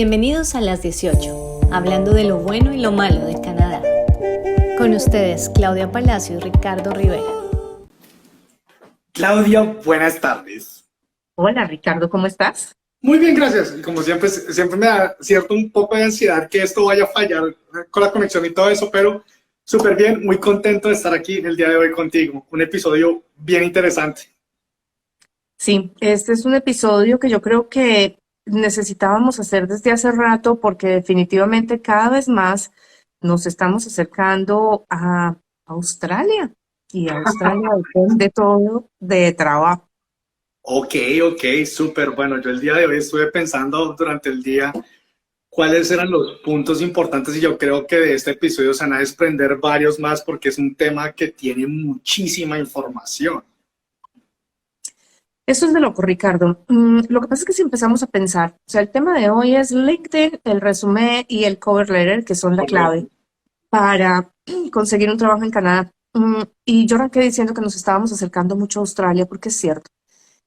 Bienvenidos a Las 18, hablando de lo bueno y lo malo de Canadá. Con ustedes, Claudia Palacio y Ricardo Rivera. Claudia, buenas tardes. Hola Ricardo, ¿cómo estás? Muy bien, gracias. Y como siempre, siempre me da cierto un poco de ansiedad que esto vaya a fallar con la conexión y todo eso, pero súper bien, muy contento de estar aquí el día de hoy contigo. Un episodio bien interesante. Sí, este es un episodio que yo creo que necesitábamos hacer desde hace rato porque definitivamente cada vez más nos estamos acercando a Australia y Australia depende todo de trabajo. Ok, súper. Bueno, yo el día de hoy estuve pensando durante el día cuáles eran los puntos importantes y yo creo que de este episodio se van a desprender varios más porque es un tema que tiene muchísima información. Eso es de loco, Ricardo. Lo que pasa es que si empezamos a pensar, o sea, el tema de hoy es LinkedIn, el resumen y el cover letter, que son la clave para conseguir un trabajo en Canadá. Y yo arranqué diciendo que nos estábamos acercando mucho a Australia, porque es cierto.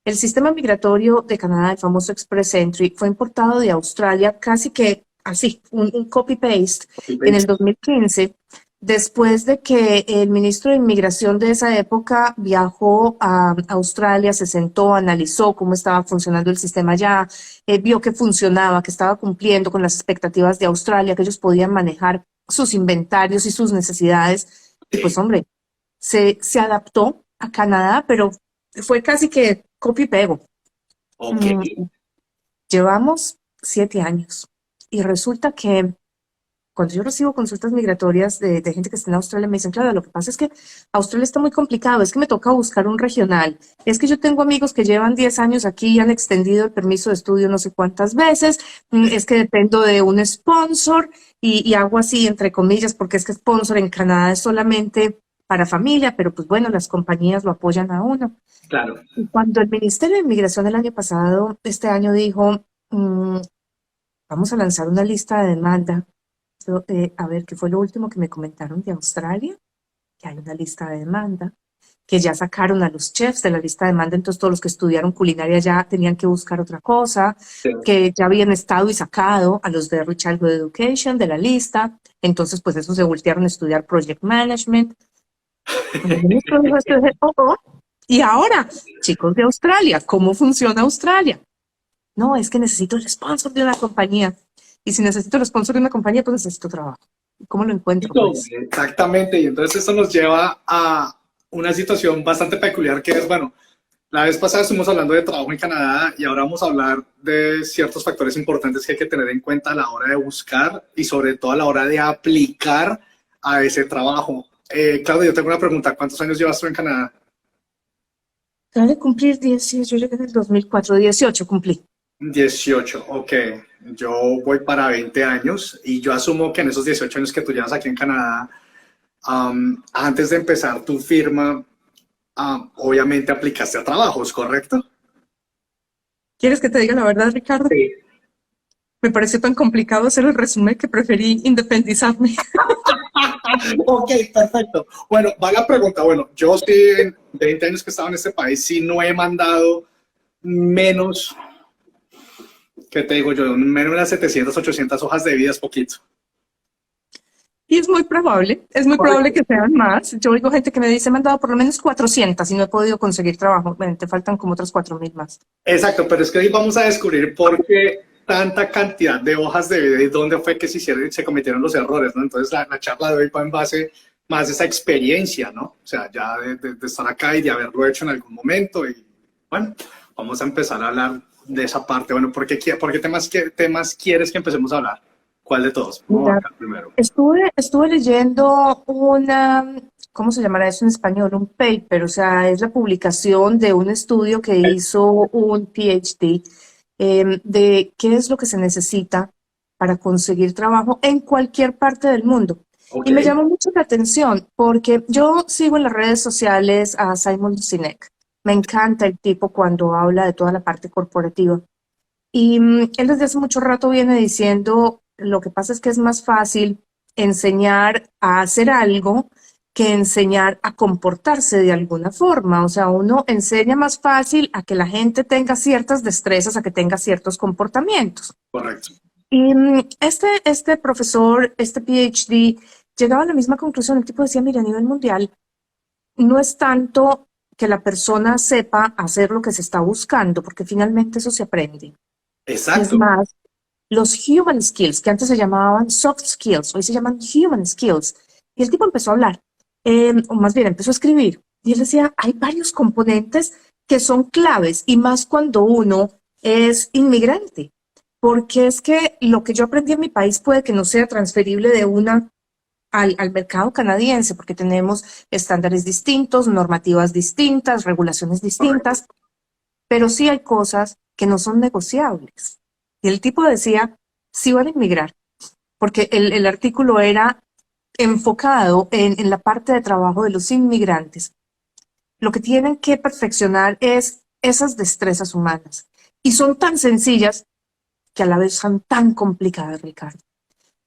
El sistema migratorio de Canadá, el famoso Express Entry, fue importado de Australia casi que así, un copy-paste en el 2015, después de que el ministro de Inmigración de esa época viajó a Australia, se sentó, analizó cómo estaba funcionando el sistema allá, vio que funcionaba, que estaba cumpliendo con las expectativas de Australia, que ellos podían manejar sus inventarios y sus necesidades. Y pues hombre, se adaptó a Canadá, pero fue casi que copia y pego. Ok. Llevamos 7 años y resulta que cuando yo recibo consultas migratorias de gente que está en Australia, me dicen, claro, lo que pasa es que Australia está muy complicado, es que me toca buscar un regional, es que yo tengo amigos que llevan 10 años aquí y han extendido el permiso de estudio no sé cuántas veces, es que dependo de un sponsor y hago así entre comillas, porque es que sponsor en Canadá es solamente para familia, pero pues bueno, las compañías lo apoyan a uno. Claro. Y cuando el Ministerio de Inmigración el año pasado, este año dijo, vamos a lanzar una lista de demanda. A ver, ¿qué fue lo último que me comentaron de Australia? Que hay una lista de demanda, que ya sacaron a los chefs de la lista de demanda, entonces todos los que estudiaron culinaria ya tenían que buscar otra cosa, Sí. que ya habían estado y sacado a los de Early Childhood Education de la lista, entonces pues esos se voltearon a estudiar Project Management. Cuando el ministro dijo esto, dije, y ahora, chicos de Australia, ¿cómo funciona Australia? No, es que necesito el sponsor de una compañía. Y si necesito el sponsor de una compañía, pues necesito trabajo. ¿Cómo lo encuentro? Pues? Exactamente, y entonces esto nos lleva a una situación bastante peculiar que es, bueno, la vez pasada estuvimos hablando de trabajo en Canadá y ahora vamos a hablar de ciertos factores importantes que hay que tener en cuenta a la hora de buscar y sobre todo a la hora de aplicar a ese trabajo. Claudia, yo tengo una pregunta, ¿cuántos años llevas tú en Canadá? Acabo de cumplir 18, yo llegué en el 2004, 18 cumplí. 18, ok. Yo voy para 20 años y yo asumo que en esos 18 años que tú llevas aquí en Canadá, antes de empezar tu firma, obviamente aplicaste a trabajos, ¿correcto? ¿Quieres que te diga la verdad, Ricardo? Sí. Me pareció tan complicado hacer el resumen que preferí independizarme. Ok, perfecto. Bueno, va la pregunta. Bueno, yo sí en 20 años que he estado en este país, sí no he mandado menos, ¿qué te digo yo? Menos de las 700, 800 hojas de vida es poquito. Y es muy probable que sean más. Yo oigo gente que me dice, me han dado por lo menos 400 y no he podido conseguir trabajo. Bueno, te faltan como otras 4,000 más. Exacto, pero es que hoy vamos a descubrir por qué tanta cantidad de hojas de vida y dónde fue que se hicieron y se cometieron los errores, ¿no? Entonces la charla de hoy va en base más de esa experiencia, ¿no? O sea, ya de estar acá y de haberlo hecho en algún momento y bueno, vamos a empezar a hablar de esa parte. Bueno, ¿por qué temas quieres que empecemos a hablar? ¿Cuál de todos? Vamos a Mira, arrancar primero. estuve leyendo ¿cómo se llamará eso en español? Un paper, o sea, es la publicación de un estudio que hizo un PhD de qué es lo que se necesita para conseguir trabajo en cualquier parte del mundo. Ok, Y me llamó mucho la atención porque yo sigo en las redes sociales a Simon Sinek. Me encanta el tipo cuando habla de toda la parte corporativa. Y él desde hace mucho rato viene diciendo, lo que pasa es que es más fácil enseñar a hacer algo que enseñar a comportarse de alguna forma. O sea, uno enseña más fácil a que la gente tenga ciertas destrezas, a que tenga ciertos comportamientos. correcto. Y este profesor, este PhD, llegaba a la misma conclusión. El tipo decía, mira, a nivel mundial, no es tanto que la persona sepa hacer lo que se está buscando, porque finalmente eso se aprende. Es Exacto. más, los human skills, que antes se llamaban soft skills, hoy se llaman human skills. Y el tipo empezó a hablar, o más bien empezó a escribir. Y él decía, hay varios componentes que son claves, y más cuando uno es inmigrante. Porque es que lo que yo aprendí en mi país puede que no sea transferible de una al mercado canadiense, porque tenemos estándares distintos, normativas distintas, regulaciones Correcto. distintas, pero sí hay cosas que no son negociables. Y el tipo decía, sí van a inmigrar, porque el artículo era enfocado en la parte de trabajo de los inmigrantes. Lo que tienen que perfeccionar es esas destrezas humanas. Y son tan sencillas que a la vez son tan complicadas, Ricardo.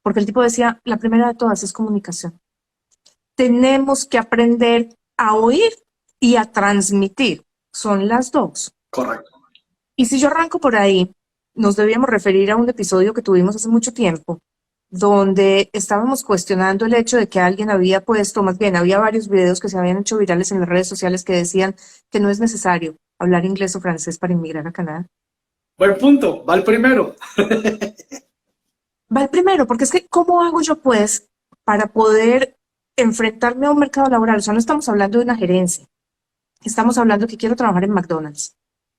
Porque el tipo decía, la primera de todas es comunicación. Tenemos que aprender a oír y a transmitir. Son las dos. Correcto. Y si yo arranco por ahí, nos debíamos referir a un episodio que tuvimos hace mucho tiempo, donde estábamos cuestionando el hecho de que alguien había puesto, más bien, había varios videos que se habían hecho virales en las redes sociales que decían que no es necesario hablar inglés o francés para inmigrar a Canadá. Buen punto, va el primero. Va el primero, porque es que, ¿cómo hago yo, pues, para poder enfrentarme a un mercado laboral? O sea, no estamos hablando de una gerencia, estamos hablando que quiero trabajar en McDonald's.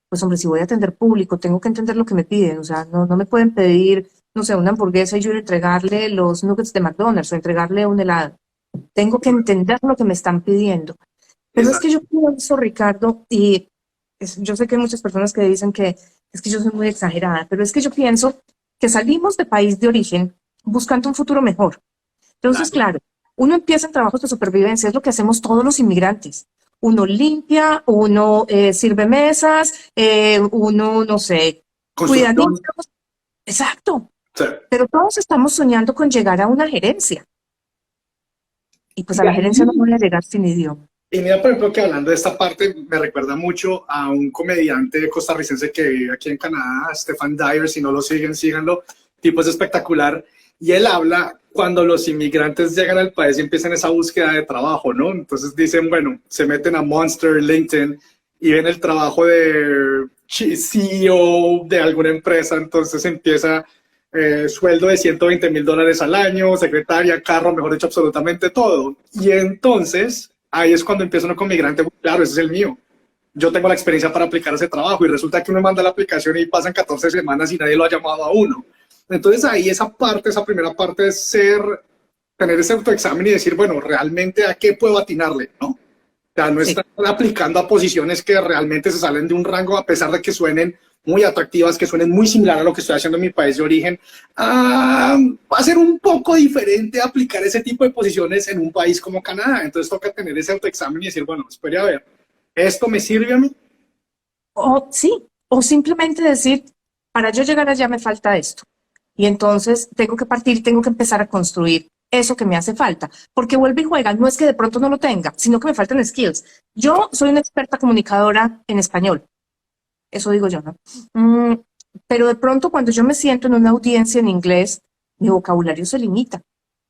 Pues, hombre, si voy a atender público, tengo que entender lo que me piden. O sea, no me pueden pedir, no sé, una hamburguesa y yo entregarle los nuggets de McDonald's o entregarle un helado. Tengo que entender lo que me están pidiendo. Pero es Exacto. que yo pienso, Ricardo, y yo sé que hay muchas personas que dicen que es que yo soy muy exagerada, pero es que yo pienso que salimos de país de origen buscando un futuro mejor. Entonces, Claro. claro, uno empieza en trabajos de supervivencia, es lo que hacemos todos los inmigrantes. Uno limpia, uno sirve mesas, uno, no sé, cuida niños. Construcción. Exacto. Sí. Pero todos estamos soñando con llegar a una gerencia. Y pues a Y la gerencia no ahí, voy a llegar sin idioma. y mira, por ejemplo, que hablando de esta parte, me recuerda mucho a un comediante costarricense que vive aquí en Canadá, Stefan Dyer. Si no lo siguen, síganlo. Tipo es espectacular. Y él habla cuando los inmigrantes llegan al país y empiezan esa búsqueda de trabajo, ¿no? Entonces dicen, bueno, se meten a Monster, LinkedIn y ven el trabajo de CEO de alguna empresa. Entonces empieza sueldo de $120,000 al año, secretaria, carro, mejor dicho, absolutamente todo. Y entonces ahí es cuando empieza uno con migrante. Claro, ese es el mío. Yo tengo la experiencia para aplicar ese trabajo y resulta que uno manda la aplicación y pasan 14 semanas y nadie lo ha llamado a uno. Entonces ahí esa parte, esa primera parte es tener ese autoexamen y decir, bueno, realmente a qué puedo atinarle, ¿no? O sea, no Sí. están aplicando a posiciones que realmente se salen de un rango a pesar de que suenen muy atractivas, que suenen muy similar a lo que estoy haciendo en mi país de origen. Va a ser un poco diferente aplicar ese tipo de posiciones en un país como Canadá. Entonces toca tener ese autoexamen y decir, bueno, espere a ver, ¿esto me sirve a mí? O sí, o simplemente decir, para yo llegar allá me falta esto. Y entonces tengo que partir, tengo que empezar a construir eso que me hace falta. Porque vuelve y juega, no es que de pronto no lo tenga, sino que me faltan skills. Yo soy una experta comunicadora en español, eso digo yo, ¿no? Pero de pronto cuando yo me siento en una audiencia en inglés, mi vocabulario se limita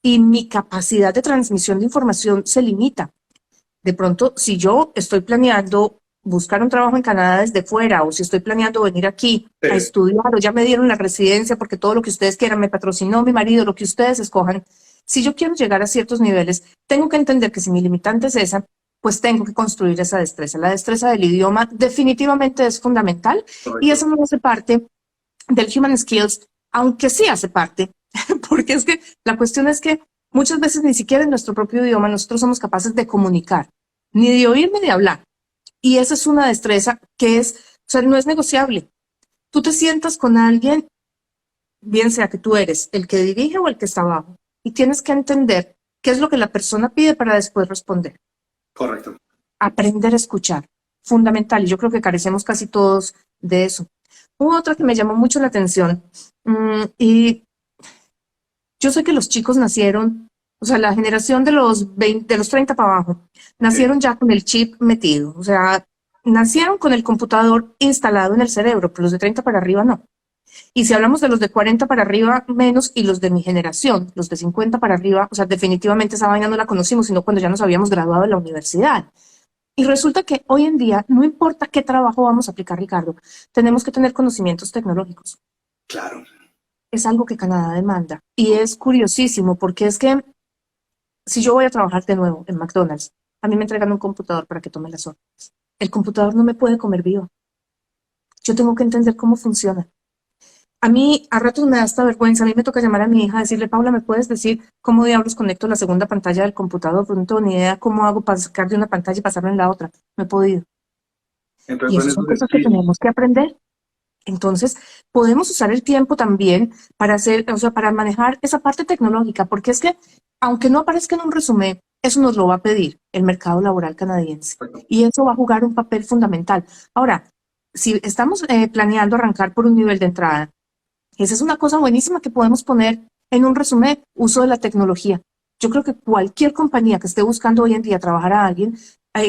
y mi capacidad de transmisión de información se limita. De pronto, si yo estoy planeando buscar un trabajo en Canadá desde fuera, o si estoy planeando venir aquí a estudiar, o ya me dieron la residencia porque todo lo que ustedes quieran, me patrocinó mi marido, lo que ustedes escojan, si yo quiero llegar a ciertos niveles, tengo que entender que si mi limitante es esa, pues tengo que construir esa destreza. La destreza del idioma definitivamente es fundamental y eso no hace parte del Human Skills, aunque sí hace parte, porque es que la cuestión es que muchas veces ni siquiera en nuestro propio idioma nosotros somos capaces de comunicar, ni de oír ni de hablar. Y esa es una destreza que es, o sea, no es negociable. Tú te sientas con alguien, bien sea que tú eres el que dirige o el que está abajo, y tienes que entender qué es lo que la persona pide para después responder. Correcto. Aprender a escuchar, fundamental, y yo creo que carecemos casi todos de eso. Hubo otra que me llamó mucho la atención, y yo sé que los chicos nacieron, o sea, la generación de los 20, de los 30 para abajo, nacieron ya con el chip metido, o sea, nacieron con el computador instalado en el cerebro, pero los de 30 para arriba no. Y si hablamos de los de 40 para arriba, menos, y los de mi generación, los de 50 para arriba, o sea, definitivamente esa vaina no la conocimos, sino cuando ya nos habíamos graduado de la universidad. Y resulta que hoy en día, no importa qué trabajo vamos a aplicar, Ricardo, tenemos que tener conocimientos tecnológicos. Claro. Es algo que Canadá demanda. Y es curiosísimo porque es que si yo voy a trabajar de nuevo en McDonald's, a mí me entregan un computador para que tome las órdenes. El computador no me puede comer vivo. Yo tengo que entender cómo funciona. A mí, a ratos me da esta vergüenza. A mí me toca llamar a mi hija, decirle, Paula, ¿me puedes decir cómo diablos conecto la segunda pantalla del computador? Porque no tengo ni idea cómo hago para sacar de una pantalla y pasarla en la otra. No he podido. Entonces, Y son esas son esos cosas que skills. tenemos que aprender. Entonces, podemos usar el tiempo también para hacer, o sea, para manejar esa parte tecnológica, porque es que, aunque no aparezca en un resumen, eso nos lo va a pedir el mercado laboral canadiense. Y eso va a jugar un papel fundamental. Ahora, si estamos planeando arrancar por un nivel de entrada, esa es una cosa buenísima que podemos poner en un resumen, uso de la tecnología. Yo creo que cualquier compañía que esté buscando hoy en día trabajar a alguien,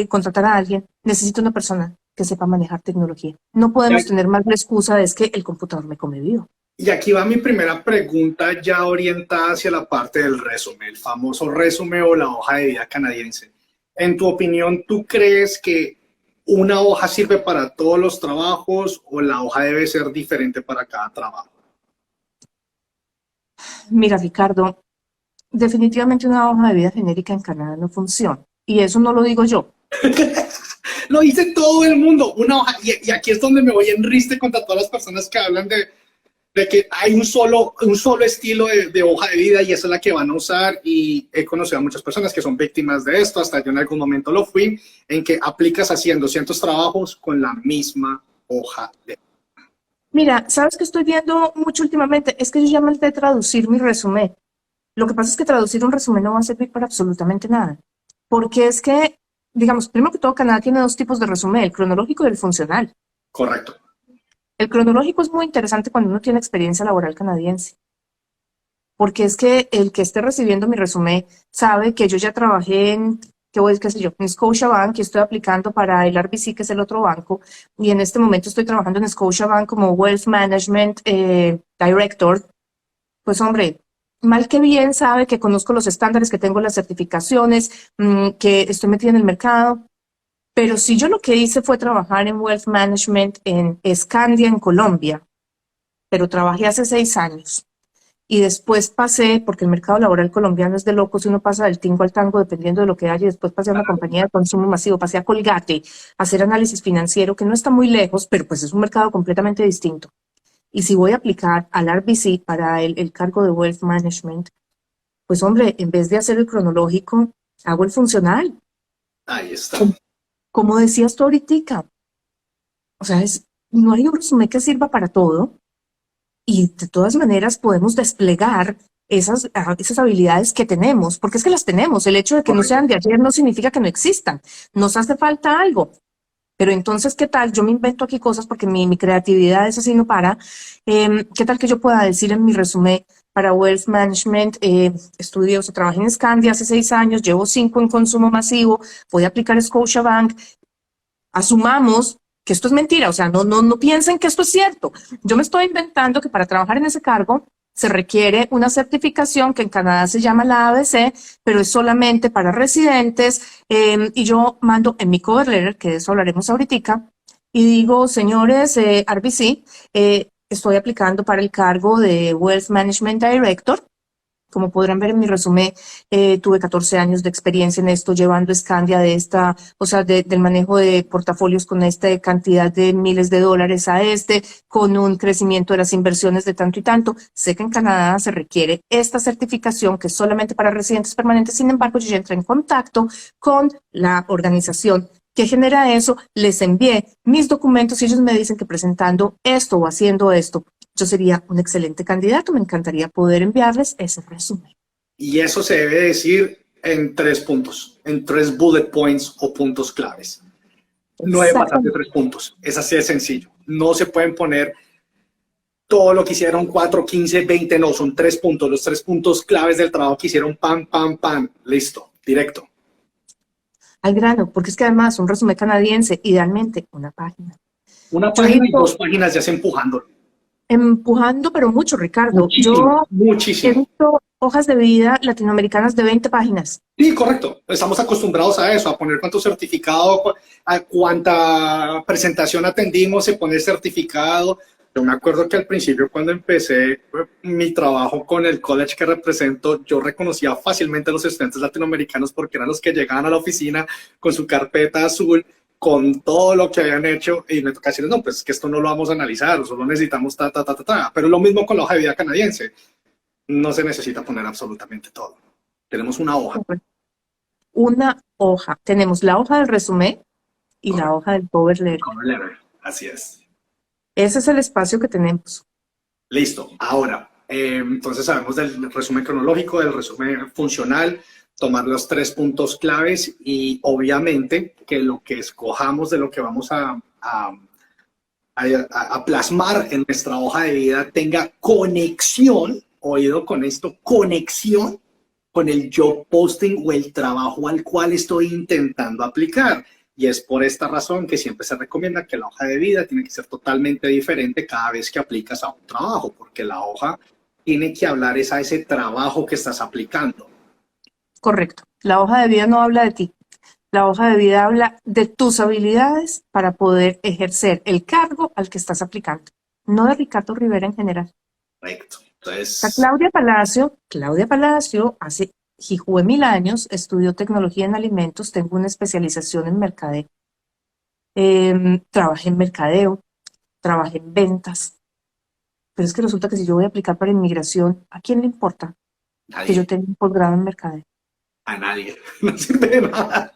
contratar a alguien, necesita una persona que sepa manejar tecnología. No podemos tener más la excusa de es que el computador me come vivo. Y aquí va mi primera pregunta ya orientada hacia la parte del resumen, el famoso resumen o la hoja de vida canadiense. En tu opinión, ¿tú crees que una hoja sirve para todos los trabajos o la hoja debe ser diferente para cada trabajo? Mira, Ricardo, definitivamente una hoja de vida genérica en Canadá no funciona. Y eso no lo digo yo. Lo dice todo el mundo, una hoja, y aquí es donde me voy en riste contra todas las personas que hablan de que hay un solo estilo de hoja de vida y esa es la que van a usar, y he conocido a muchas personas que son víctimas de esto, hasta yo en algún momento lo fui, en que aplicas haciendo cientos trabajos con la misma hoja de vida. Mira, ¿sabes qué estoy viendo mucho últimamente? Es que yo ya mandé traducir mi resumen. Lo que pasa es que traducir un resumen no va a servir para absolutamente nada. Porque es que, digamos, primero que todo, Canadá tiene dos tipos de resumen, el cronológico y el funcional. Correcto. El cronológico es muy interesante cuando uno tiene experiencia laboral canadiense. Porque es que el que esté recibiendo mi resumen sabe que yo ya trabajé en, qué sé yo, en Scotiabank y estoy aplicando para el RBC, que es el otro banco, y en este momento estoy trabajando en Scotiabank como Wealth Management Director. Pues hombre, mal que bien sabe que conozco los estándares, que tengo las certificaciones, que estoy metida en el mercado. Pero si yo lo que hice fue trabajar en Wealth Management en Scandia, en Colombia, pero trabajé hace 6 años. Y después pasé, porque el mercado laboral colombiano es de locos, y uno pasa del tingo al tango dependiendo de lo que haya, y después pasé a una compañía de consumo masivo, pasé a Colgate, a hacer análisis financiero, que no está muy lejos, pero pues es un mercado completamente distinto. Y si voy a aplicar al RBC para el cargo de Wealth Management, pues hombre, en vez de hacer el cronológico, hago el funcional. Ahí está. Como decías tú ahorita, o sea, no hay un resumen que sirva para todo, y de todas maneras podemos desplegar esas habilidades que tenemos, porque es que las tenemos. El hecho de que no sean de ayer no significa que no existan. Nos hace falta algo. Pero entonces, ¿qué tal? Yo me invento aquí cosas porque mi creatividad es así, no para. ¿Qué tal que yo pueda decir en mi resumen para Wealth Management, estudié, o sea, trabajé en Scandia hace 6 años, llevo 5 en consumo masivo, voy a aplicar Scotiabank? Asumamos que esto es mentira, o sea, no piensen que esto es cierto. Yo me estoy inventando que para trabajar en ese cargo se requiere una certificación que en Canadá se llama la ABC, pero es solamente para residentes, y yo mando en mi cover letter, que de eso hablaremos ahorita, y digo, señores RBC, estoy aplicando para el cargo de Wealth Management Director. Como podrán ver en mi resumen, tuve 14 años de experiencia en esto, llevando Scandia del manejo de portafolios con esta cantidad de miles de dólares con un crecimiento de las inversiones de tanto y tanto. Sé que en Canadá se requiere esta certificación, que es solamente para residentes permanentes. Sin embargo, yo ya entré en contacto con la organización que genera eso, les envié mis documentos y ellos me dicen que presentando esto o haciendo esto, yo sería un excelente candidato. Me encantaría poder enviarles ese resumen. Y eso se debe decir en 3 puntos, en 3 bullet points o puntos claves. No debe pasar de 3 puntos. Es así de sencillo. No se pueden poner todo lo que hicieron 4, 15, 20, no, son 3 puntos. Los 3 puntos claves del trabajo que hicieron, pam, pam, pam, listo, directo. Al grano, porque es que además un resumen canadiense, idealmente una página. Una página y 2 páginas ya se empujándolo. empujando, pero mucho, Ricardo. Muchísimo, Yo he muchísimo. visto hojas de vida latinoamericanas de 20 páginas. Sí, correcto. Estamos acostumbrados a eso, a poner cuánto certificado, a cuánta presentación atendimos, se pone certificado. Yo me acuerdo que al principio, cuando empecé mi trabajo con el college que represento, yo reconocía fácilmente a los estudiantes latinoamericanos porque eran los que llegaban a la oficina con su carpeta azul, con todo lo que habían hecho, y me toca decirles, no, pues que esto no lo vamos a analizar, solo necesitamos ta, ta, ta, ta, ta. Pero lo mismo con la hoja de vida canadiense. No se necesita poner absolutamente todo. Tenemos una hoja. Una hoja. Tenemos la hoja del resumen y la hoja del cover letter. Cover letter. Así es. Ese es el espacio que tenemos. Listo. Ahora, entonces sabemos del resumen cronológico, del resumen funcional, tomar los 3 puntos claves y obviamente que lo que escojamos de lo que vamos a plasmar en nuestra hoja de vida tenga conexión, oído con esto, conexión con el job posting o el trabajo al cual estoy intentando aplicar. Y es por esta razón que siempre se recomienda que la hoja de vida tiene que ser totalmente diferente cada vez que aplicas a un trabajo, porque la hoja tiene que hablar a ese trabajo que estás aplicando. Correcto. La hoja de vida no habla de ti. La hoja de vida habla de tus habilidades para poder ejercer el cargo al que estás aplicando, no de Ricardo Rivera en general. Correcto. Entonces, Claudia Palacio hace hijo 1000 años, estudió tecnología en alimentos, tengo una especialización en mercadeo. Trabajé en mercadeo, trabajé en ventas, pero es que resulta que si yo voy a aplicar para inmigración, ¿a quién le importa que yo tenga un posgrado en mercadeo? A nadie. No sirve de nada.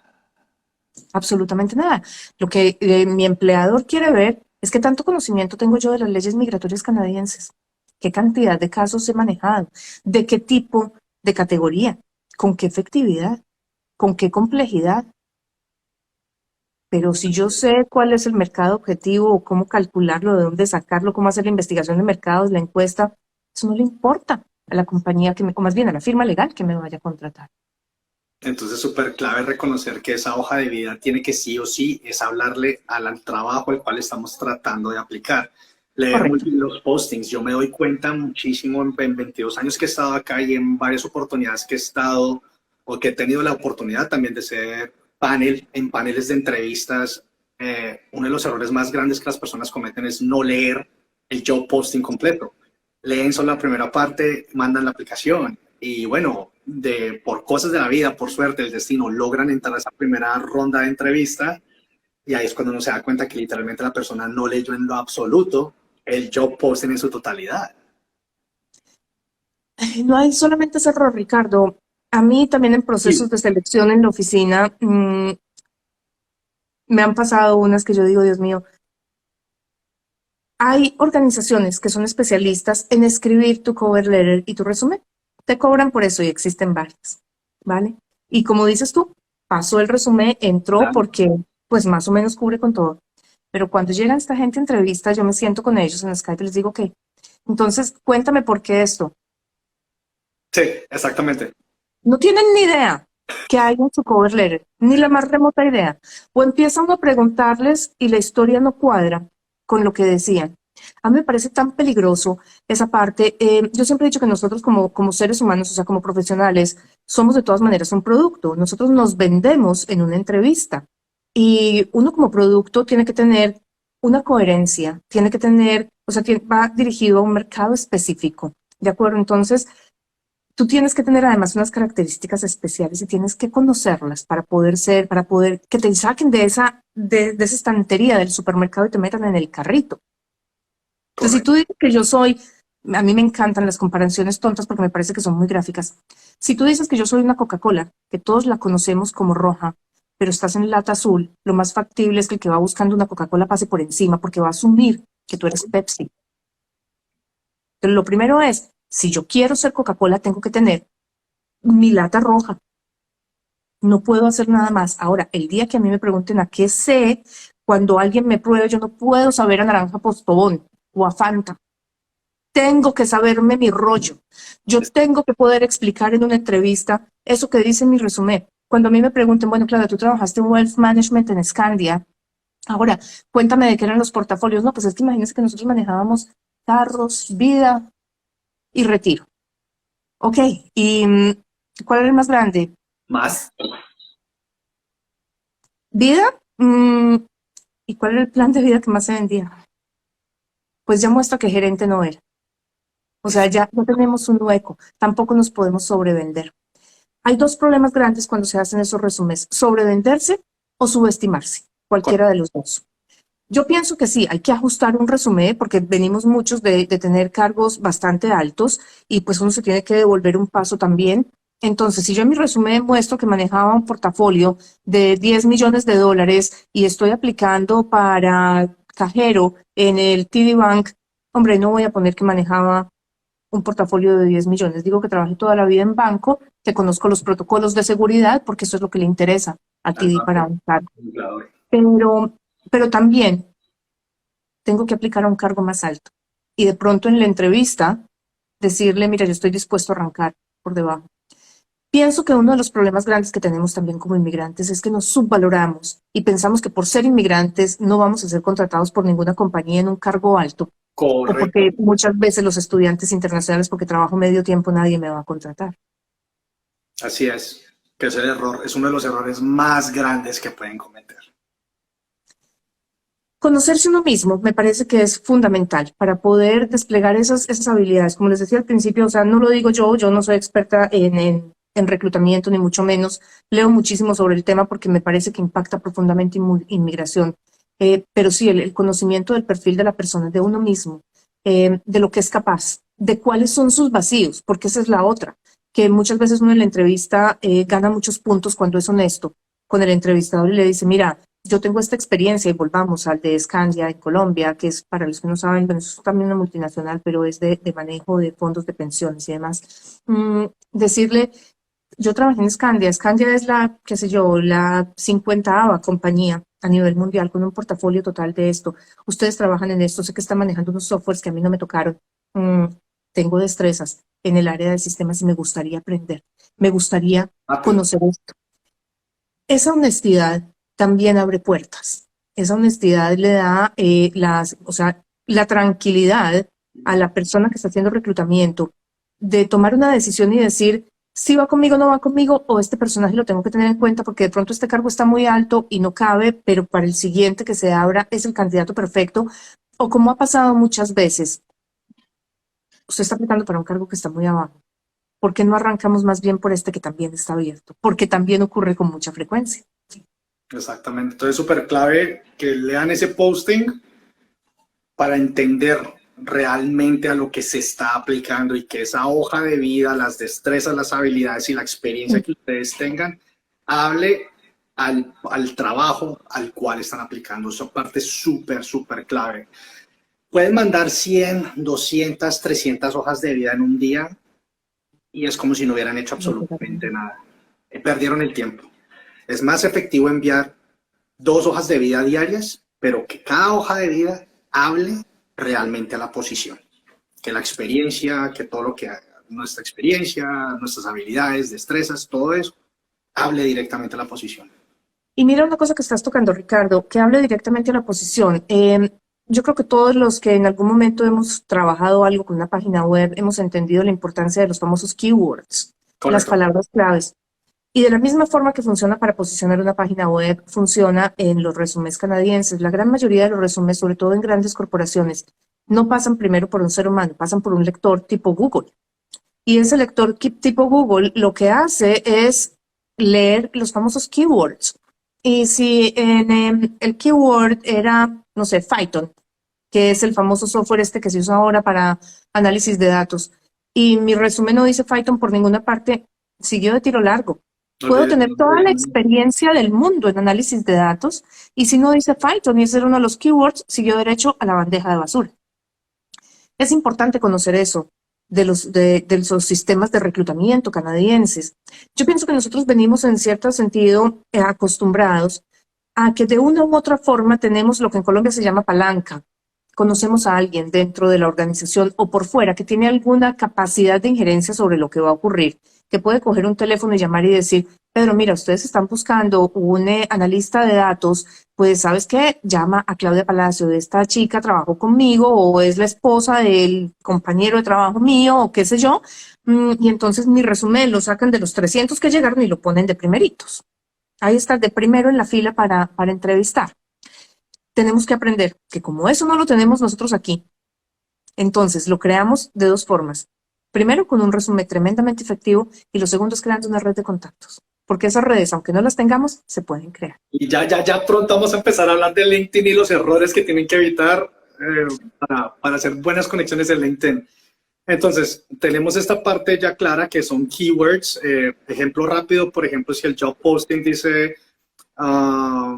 Absolutamente nada. Lo que mi empleador quiere ver es qué tanto conocimiento tengo yo de las leyes migratorias canadienses, qué cantidad de casos he manejado, de qué tipo de categoría, con qué efectividad, con qué complejidad. Pero si yo sé cuál es el mercado objetivo o cómo calcularlo, de dónde sacarlo, cómo hacer la investigación de mercados, la encuesta, eso no le importa a la compañía o más bien a la firma legal que me vaya a contratar. Entonces, súper clave reconocer que esa hoja de vida tiene que sí o sí es hablarle al trabajo al cual estamos tratando de aplicar. Leer muy bien los postings. Yo me doy cuenta muchísimo en 22 años que he estado acá y en varias oportunidades que he estado o que he tenido la oportunidad también de ser en paneles de entrevistas. Uno de los errores más grandes que las personas cometen es no leer el job posting completo. Leen solo la primera parte, mandan la aplicación y bueno, por cosas de la vida, por suerte, el destino, logran entrar a esa primera ronda de entrevista y ahí es cuando uno se da cuenta que literalmente la persona no leyó en lo absoluto el job posting en su totalidad. No hay solamente ese error, Ricardo. A mí también en procesos de selección en la oficina me han pasado unas que yo digo, Dios mío, hay organizaciones que son especialistas en escribir tu cover letter y tu resumen. Te cobran por eso y existen varias, ¿vale? Y como dices tú, pasó el resumen, entró porque pues más o menos cubre con todo. Pero cuando llega esta gente a entrevista, yo me siento con ellos en Skype y les digo, ok, entonces cuéntame por qué esto. Sí, exactamente. No tienen ni idea que hay en su cover letter, ni la más remota idea. O empieza uno a preguntarles y la historia no cuadra con lo que decían. A mí me parece tan peligroso esa parte. Yo siempre he dicho que nosotros como seres humanos, o sea, como profesionales, somos de todas maneras un producto. Nosotros nos vendemos en una entrevista. Y uno como producto tiene que tener una coherencia, tiene que tener, o sea, va dirigido a un mercado específico, ¿de acuerdo? Entonces, tú tienes que tener además unas características especiales y tienes que conocerlas para poder que te saquen de esa estantería del supermercado y te metan en el carrito. Entonces, si tú dices que yo soy, a mí me encantan las comparaciones tontas porque me parece que son muy gráficas. Si tú dices que yo soy una Coca-Cola, que todos la conocemos como roja, pero estás en lata azul, lo más factible es que el que va buscando una Coca-Cola pase por encima porque va a asumir que tú eres Pepsi. Entonces, lo primero es, si yo quiero ser Coca-Cola, tengo que tener mi lata roja. No puedo hacer nada más. Ahora, el día que a mí me pregunten a qué sé, cuando alguien me pruebe, yo no puedo saber a naranja Postobón o a Fanta. Tengo que saberme mi rollo. Yo tengo que poder explicar en una entrevista eso que dice mi resumen. Cuando a mí me pregunten, bueno, Claudia, tú trabajaste en Wealth Management en Scandia. Ahora, cuéntame de qué eran los portafolios. No, pues es que imagínense que nosotros manejábamos carros, vida y retiro. Ok, ¿y cuál era el más grande? Más. ¿Vida? ¿Y cuál era el plan de vida que más se vendía? Pues ya muestra que gerente no era. O sea, ya no tenemos un hueco, tampoco nos podemos sobrevender. Hay dos problemas grandes cuando se hacen esos resúmenes, sobrevenderse o subestimarse, cualquiera de los dos. Yo pienso que sí, hay que ajustar un resumen porque venimos muchos de tener cargos bastante altos y pues uno se tiene que devolver un paso también. Entonces, si yo en mi resumen muestro que manejaba un portafolio de 10 millones de dólares y estoy aplicando para cajero en el TD Bank, hombre, no voy a poner que manejaba un portafolio de 10 millones. Digo que trabajé toda la vida en banco, que conozco los protocolos de seguridad porque eso es lo que le interesa a TD para un cargo. Pero también tengo que aplicar a un cargo más alto. Y de pronto en la entrevista decirle, mira, yo estoy dispuesto a arrancar por debajo. Pienso que uno de los problemas grandes que tenemos también como inmigrantes es que nos subvaloramos y pensamos que por ser inmigrantes no vamos a ser contratados por ninguna compañía en un cargo alto. Correcto. O porque muchas veces los estudiantes internacionales, porque trabajo medio tiempo, nadie me va a contratar. Así es, que es el error, es uno de los errores más grandes que pueden cometer. Conocerse uno mismo me parece que es fundamental para poder desplegar esas habilidades. Como les decía al principio, o sea, no lo digo yo no soy experta en reclutamiento, ni mucho menos. Leo muchísimo sobre el tema porque me parece que impacta profundamente inmigración. Pero sí, el conocimiento del perfil de la persona, de uno mismo, de lo que es capaz, de cuáles son sus vacíos, porque esa es la otra, que muchas veces uno en la entrevista gana muchos puntos cuando es honesto con el entrevistador y le dice, mira, yo tengo esta experiencia y volvamos al de Scandia en Colombia, que es, para los que no saben, bueno, es también una multinacional, pero es de manejo de fondos de pensiones y demás. Decirle, yo trabajé en Scandia. Scandia es la, qué sé yo, la 50ª compañía a nivel mundial con un portafolio total de esto. Ustedes trabajan en esto, sé que están manejando unos softwares que a mí no me tocaron. Tengo destrezas en el área de sistemas y me gustaría aprender. Me gustaría conocer esto. Esa honestidad también abre puertas. Esa honestidad le da la tranquilidad a la persona que está haciendo reclutamiento de tomar una decisión y decir si va conmigo o no va conmigo, o este personaje lo tengo que tener en cuenta porque de pronto este cargo está muy alto y no cabe, pero para el siguiente que se abra es el candidato perfecto. O como ha pasado muchas veces, usted está aplicando para un cargo que está muy abajo. ¿Por qué no arrancamos más bien por este que también está abierto? Porque también ocurre con mucha frecuencia. Exactamente. Entonces es súper clave que lean ese posting para entender realmente a lo que se está aplicando y que esa hoja de vida, las destrezas, las habilidades y la experiencia que ustedes tengan, hable al trabajo al cual están aplicando. Esa parte es súper clave. Pueden mandar 100, 200, 300 hojas de vida en un día y es como si no hubieran hecho absolutamente nada. Perdieron el tiempo. Es más efectivo enviar 2 hojas de vida diarias, pero que cada hoja de vida hable realmente a la posición. Que la experiencia, que todo lo que nuestra experiencia, nuestras habilidades, destrezas, todo eso, hable directamente a la posición. Y mira una cosa que estás tocando, Ricardo, que hable directamente a la posición. Yo creo que todos los que en algún momento hemos trabajado algo con una página web hemos entendido la importancia de los famosos keywords, Correcto. Las palabras claves. Y de la misma forma que funciona para posicionar una página web, funciona en los resúmenes canadienses. La gran mayoría de los resúmenes, sobre todo en grandes corporaciones, no pasan primero por un ser humano, pasan por un lector tipo Google. Y ese lector tipo Google lo que hace es leer los famosos keywords. Y si en el keyword era, no sé, Python, que es el famoso software este que se usa ahora para análisis de datos, y mi resumen no dice Python por ninguna parte, siguió de tiro largo. Puedo tener toda la experiencia del mundo en análisis de datos y si no dice Python y ese era uno de los keywords, siguió derecho a la bandeja de basura. Es importante conocer eso de los sistemas de reclutamiento canadienses. Yo pienso que nosotros venimos en cierto sentido acostumbrados a que de una u otra forma tenemos lo que en Colombia se llama palanca. conocemos a alguien dentro de la organización o por fuera que tiene alguna capacidad de injerencia sobre lo que va a ocurrir, que puede coger un teléfono y llamar y decir, Pedro, mira, ustedes están buscando un analista de datos, pues ¿sabes qué? Llama a Claudia Palacio, esta chica trabajó conmigo o es la esposa del compañero de trabajo mío o qué sé yo, y entonces mi resumen lo sacan de los 300 que llegaron y lo ponen de primeritos. Ahí está, de primero en la fila para entrevistar. Tenemos que aprender que como eso no lo tenemos nosotros aquí, entonces lo creamos de dos formas. Primero, con un resumen tremendamente efectivo y lo segundo es creando una red de contactos. Porque esas redes, aunque no las tengamos, se pueden crear. Y ya pronto vamos a empezar a hablar de LinkedIn y los errores que tienen que evitar para hacer buenas conexiones en LinkedIn. Entonces, tenemos esta parte ya clara que son keywords. Ejemplo rápido, por ejemplo, si el job posting dice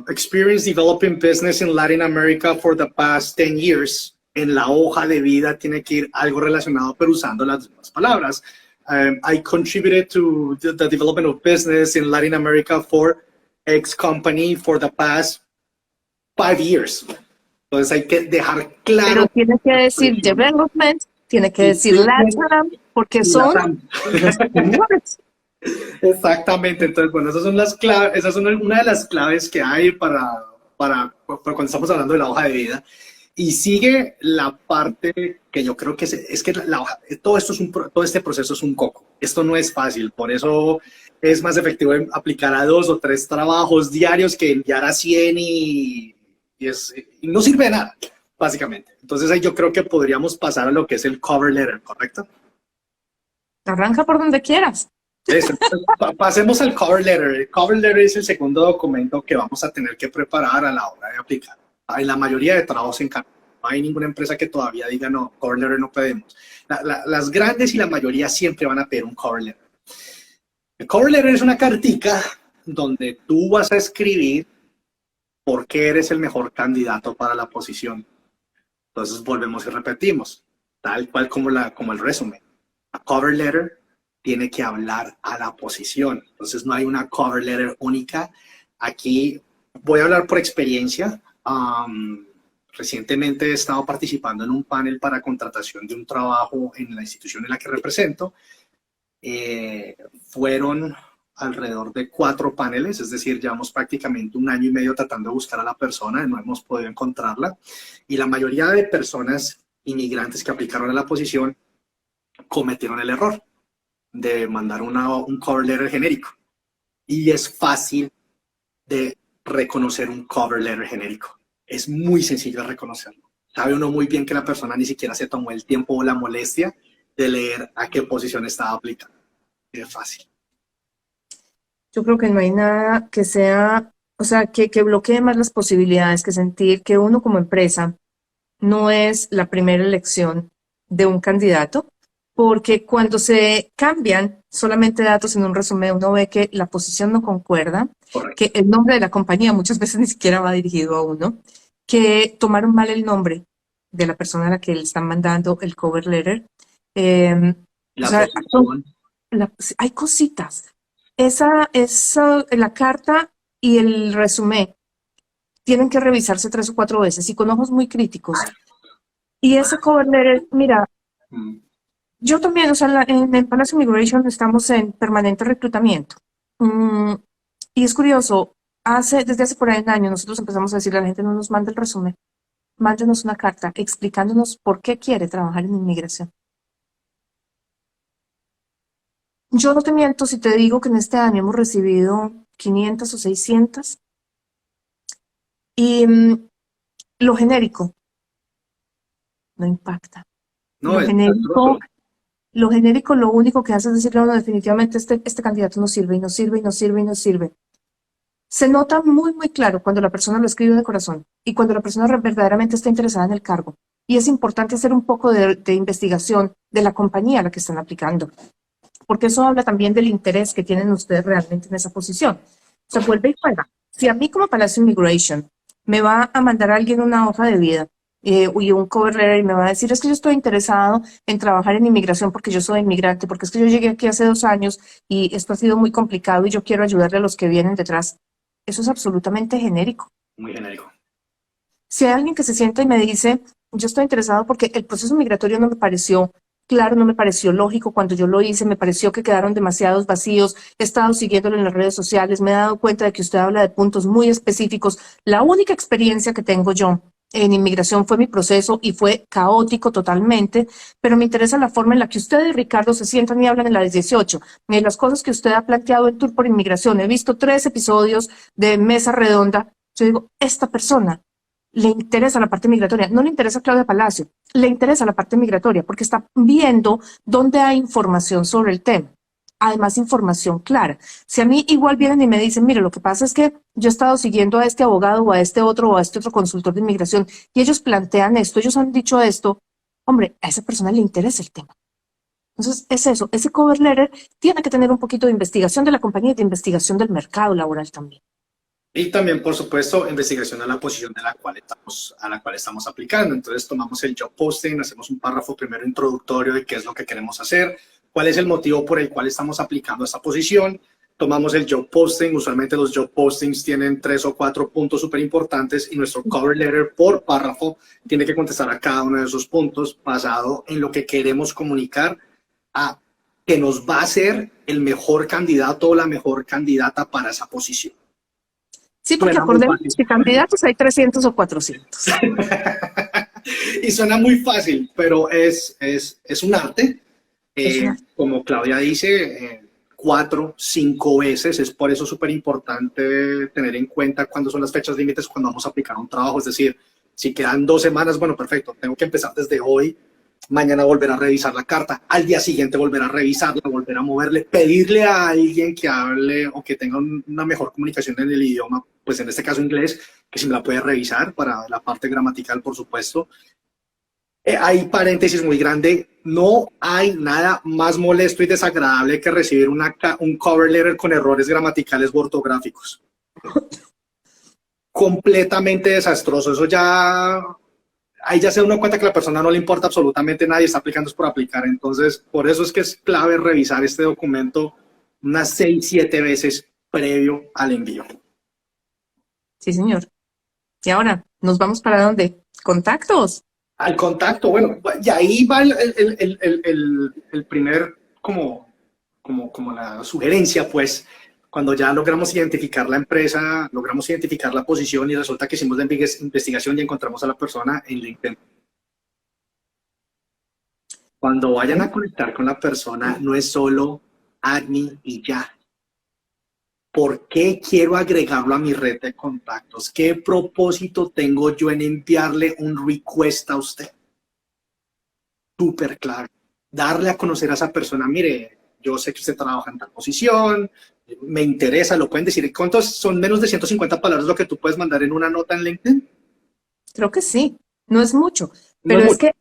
experience developing business in Latin America for the past 10 years, en la hoja de vida tiene que ir algo relacionado, pero usando las mismas palabras. I contributed to the development of business in Latin America for X company for the past 5 years. Entonces hay que dejar claro. Pero tiene que decir development, tiene que decir LATAM, porque son keywords. Exactamente. Entonces, bueno, esas son las claves, esas son una de las claves que hay para cuando estamos hablando de la hoja de vida. Y sigue la parte que yo creo que es que todo este proceso es un coco. Esto no es fácil, por eso es más efectivo aplicar a 2 o 3 trabajos diarios que enviar a 100 y no sirve de nada, básicamente. Entonces ahí yo creo que podríamos pasar a lo que es el cover letter, ¿correcto? Arranca por donde quieras. Eso. Pasemos al cover letter. El cover letter es el segundo documento que vamos a tener que preparar a la hora de aplicar. En la mayoría de trabajos en Canadá. No hay ninguna empresa que todavía diga, no, cover letter no pedimos. Las grandes y la mayoría siempre van a pedir un cover letter. El cover letter es una cartica donde tú vas a escribir por qué eres el mejor candidato para la posición. Entonces volvemos y repetimos, tal cual como el resumen. La cover letter tiene que hablar a la posición. Entonces no hay una cover letter única. Aquí voy a hablar por experiencia. Recientemente he estado participando en un panel para contratación de un trabajo en la institución en la que represento. Fueron alrededor de 4 paneles, es decir, llevamos prácticamente 1 año y medio tratando de buscar a la persona, no hemos podido encontrarla. Y la mayoría de personas inmigrantes que aplicaron a la posición cometieron el error de mandar un cover letter genérico. Y es fácil de reconocer un cover letter genérico. Es muy sencillo de reconocerlo. Sabe uno muy bien que la persona ni siquiera se tomó el tiempo o la molestia de leer a qué posición estaba aplicando. Es fácil. Yo creo que no hay nada que sea, o sea, que bloquee más las posibilidades que sentir que uno como empresa no es la primera elección de un candidato, porque cuando se cambian solamente datos en un resumen, uno ve que la posición no concuerda, Correcto. que el nombre de la compañía muchas veces ni siquiera va dirigido a uno, que tomaron mal el nombre de la persona a la que le están mandando el cover letter. La posición. Hay cositas. La carta y el resumen tienen que revisarse 3 o 4 veces y con ojos muy críticos. Y ese cover letter, mira, yo también, o sea, en el Palacio Immigration estamos en permanente reclutamiento. Y es curioso, desde hace por ahí 1 año nosotros empezamos a decirle a la gente, no nos mande el resumen, mándenos una carta explicándonos por qué quiere trabajar en inmigración. Yo no te miento si te digo que en este año hemos recibido 500 o 600 y lo genérico no impacta. No, Lo genérico lo único que hace es decirle, no, definitivamente este candidato no sirve y no sirve y no sirve y no sirve. Se nota muy, muy claro cuando la persona lo escribe de corazón y cuando la persona verdaderamente está interesada en el cargo. Y es importante hacer un poco de investigación de la compañía a la que están aplicando, porque eso habla también del interés que tienen ustedes realmente en esa posición. Se vuelve y juega. Si a mí como Palacio Immigration me va a mandar a alguien una hoja de vida y un cover letter y me va a decir, es que yo estoy interesado en trabajar en inmigración porque yo soy inmigrante, porque es que yo llegué aquí hace 2 años y esto ha sido muy complicado y yo quiero ayudarle a los que vienen detrás. Eso es absolutamente genérico. Muy genérico. Si hay alguien que se sienta y me dice, yo estoy interesado porque el proceso migratorio no me pareció claro, no me pareció lógico cuando yo lo hice, me pareció que quedaron demasiados vacíos, he estado siguiéndolo en las redes sociales, me he dado cuenta de que usted habla de puntos muy específicos. La única experiencia que tengo yo en inmigración fue mi proceso y fue caótico totalmente, pero me interesa la forma en la que usted y Ricardo se sientan y hablan en la 18, y las cosas que usted ha planteado en Tour por Inmigración. He visto 3 episodios de Mesa Redonda. Yo digo, esta persona le interesa la parte migratoria, no le interesa Claudia Palacio, le interesa la parte migratoria porque está viendo dónde hay información sobre el tema. Además, información clara. Si a mí igual vienen y me dicen, mire, lo que pasa es que yo he estado siguiendo a este abogado o a este otro consultor de inmigración y ellos plantean esto, ellos han dicho esto, hombre, a esa persona le interesa el tema. Entonces, es eso, ese cover letter tiene que tener un poquito de investigación de la compañía y de investigación del mercado laboral también. Y también, por supuesto, investigación a la posición a la cual estamos aplicando. Entonces, tomamos el job posting, hacemos un párrafo primero introductorio de qué es lo que queremos hacer, cuál es el motivo por el cual estamos aplicando esta posición. Tomamos el job posting, usualmente los job postings tienen 3 o 4 puntos súper importantes y nuestro cover letter por párrafo tiene que contestar a cada uno de esos puntos basado en lo que queremos comunicar a que nos va a ser el mejor candidato o la mejor candidata para esa posición. Sí, porque acordemos que candidatos hay 300 o 400. Y suena muy fácil, pero es un arte. Como Claudia dice, 4, 5 veces. Es por eso súper importante tener en cuenta cuándo son las fechas límites cuando vamos a aplicar un trabajo. Es decir, si quedan 2 semanas, bueno, perfecto, tengo que empezar desde hoy. Mañana volver a revisar la carta, al día siguiente volver a revisarla, volver a moverle, pedirle a alguien que hable o que tenga una mejor comunicación en el idioma, pues en este caso inglés, que si me la puede revisar para la parte gramatical, por supuesto. Hay paréntesis muy grande, no hay nada más molesto y desagradable que recibir un cover letter con errores gramaticales o ortográficos. Completamente desastroso, eso ya... Ahí ya se da uno cuenta que a la persona no le importa absolutamente nada y está aplicando es por aplicar. Entonces, por eso es que es clave revisar este documento unas 6, 7 veces previo al envío. Sí, señor. Y ahora, ¿nos vamos para dónde? ¿Contactos? Al contacto, bueno, y ahí va el primer, como la sugerencia, pues, cuando ya logramos identificar la empresa, logramos identificar la posición y resulta que hicimos la investigación y encontramos a la persona en LinkedIn. Cuando vayan a conectar con la persona, no es solo admin y ya. ¿Por qué quiero agregarlo a mi red de contactos? ¿Qué propósito tengo yo en enviarle un request a usted? Súper claro. Darle a conocer a esa persona, mire, yo sé que usted trabaja en tal posición, me interesa, lo pueden decir. ¿Cuántos son menos de 150 palabras lo que tú puedes mandar en una nota en LinkedIn? Creo que sí, no es mucho, pero no es que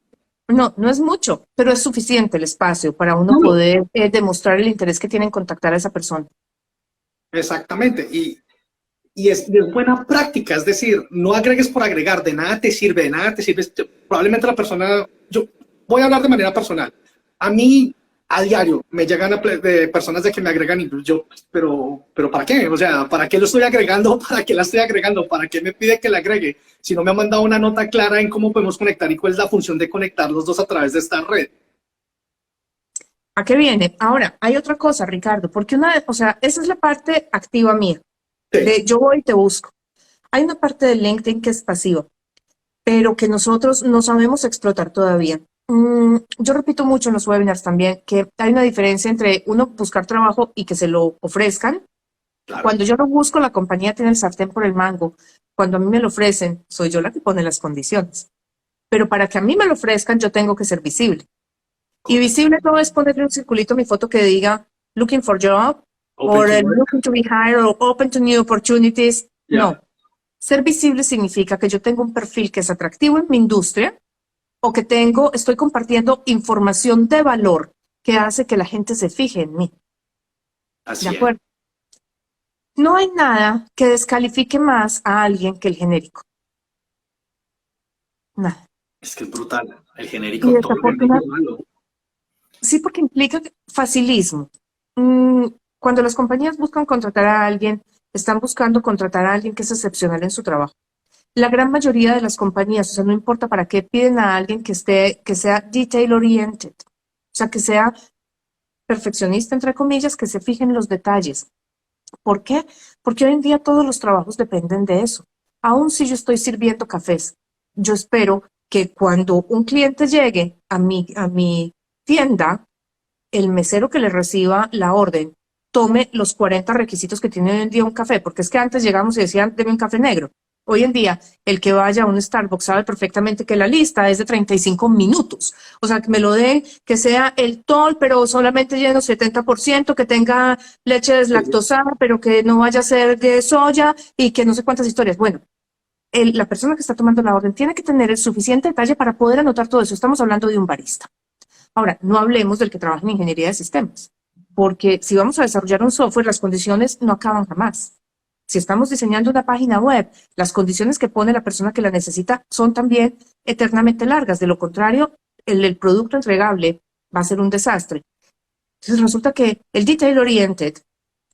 no es mucho, pero es suficiente el espacio para uno poder demostrar el interés que tiene en contactar a esa persona. Exactamente, y es buena práctica, es decir, no agregues por agregar, de nada te sirve, probablemente la persona, yo voy a hablar de manera personal, a mí a diario me llegan de personas de que me agregan y yo, pero ¿para qué? O sea, ¿para qué lo estoy agregando? ¿Para qué la estoy agregando? ¿Para qué me pide que la agregue? Si no me ha mandado una nota clara en cómo podemos conectar y cuál es la función de conectar los dos a través de esta red. ¿A qué viene? Ahora, hay otra cosa, Ricardo, porque esa es la parte activa mía, Sí. de yo voy y te busco. Hay una parte de LinkedIn que es pasiva, pero que nosotros no sabemos explotar todavía. Yo repito mucho en los webinars también que hay una diferencia entre uno buscar trabajo y que se lo ofrezcan. Claro. Cuando yo lo busco, la compañía tiene el sartén por el mango. Cuando a mí me lo ofrecen, soy yo la que pone las condiciones. Pero para que a mí me lo ofrezcan, yo tengo que ser visible. Y visible no es ponerle un circulito a mi foto que diga looking for job o looking to be hired o open to new opportunities. Yeah. No. Ser visible significa que yo tengo un perfil que es atractivo en mi industria o que estoy compartiendo información de valor que hace que la gente se fije en mí. Así ¿De acuerdo? No hay nada que descalifique más a alguien que el genérico. Nada. Es que es brutal. El genérico, todo el genérico es malo. Sí, porque implica facilismo. Cuando las compañías buscan contratar a alguien, están buscando contratar a alguien que es excepcional en su trabajo. la gran mayoría de las compañías, o sea, no importa para qué, piden a alguien que sea detail oriented, o sea, que sea perfeccionista, entre comillas, que se fije en los detalles. ¿Por qué? Porque hoy en día todos los trabajos dependen de eso. Aún si yo estoy sirviendo cafés, yo espero que cuando un cliente llegue a mi tienda, el mesero que le reciba la orden tome los 40 requisitos que tiene hoy en día un café, porque es que antes llegamos y decían, deme un café negro. Hoy en día, el que vaya a un Starbucks sabe perfectamente que la lista es de 35 minutos. O sea, que me lo den, que sea el tall, pero solamente lleno 70%, que tenga leche deslactosada, pero que no vaya a ser de soya y que no sé cuántas historias. Bueno, la persona que está tomando la orden tiene que tener el suficiente detalle para poder anotar todo eso. Estamos hablando de un barista. Ahora, no hablemos del que trabaja en ingeniería de sistemas, porque si vamos a desarrollar un software, las condiciones no acaban jamás. Si estamos diseñando una página web, las condiciones que pone la persona que la necesita son también eternamente largas. De lo contrario, el producto entregable va a ser un desastre. Entonces resulta que el detail oriented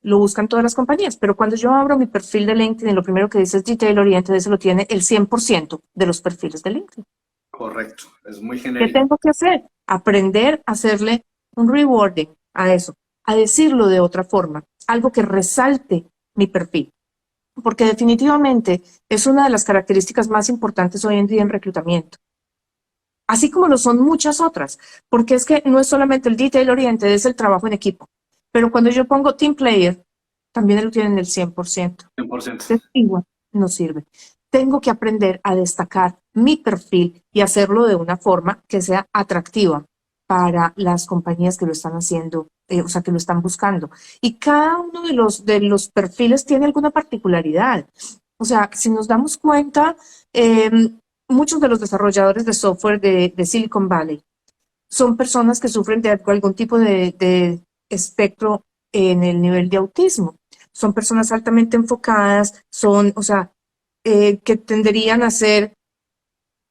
lo buscan todas las compañías, pero cuando yo abro mi perfil de LinkedIn, lo primero que dice es detail oriented, eso lo tiene el 100% de los perfiles de LinkedIn. Correcto, es muy ¿Qué genérico. tengo que hacer? Aprender a hacerle un rewarding a eso, a decirlo de otra forma, algo que resalte mi perfil. Porque definitivamente es una de las características más importantes hoy en día en reclutamiento. Así como lo son muchas otras, porque es que no es solamente el detail oriented, es el trabajo en equipo. Pero cuando yo pongo team player, también lo tienen el 100%. 100%. Entonces, igual no sirve. Tengo que aprender a destacar mi perfil y hacerlo de una forma que sea atractiva para las compañías que lo están haciendo, o sea, que lo están buscando. Y cada uno de los perfiles tiene alguna particularidad. O sea, si nos damos cuenta, muchos de los desarrolladores de software de Silicon Valley son personas que sufren de algún tipo de espectro en el nivel de autismo. Son personas altamente enfocadas, son, o sea, que tenderían a ser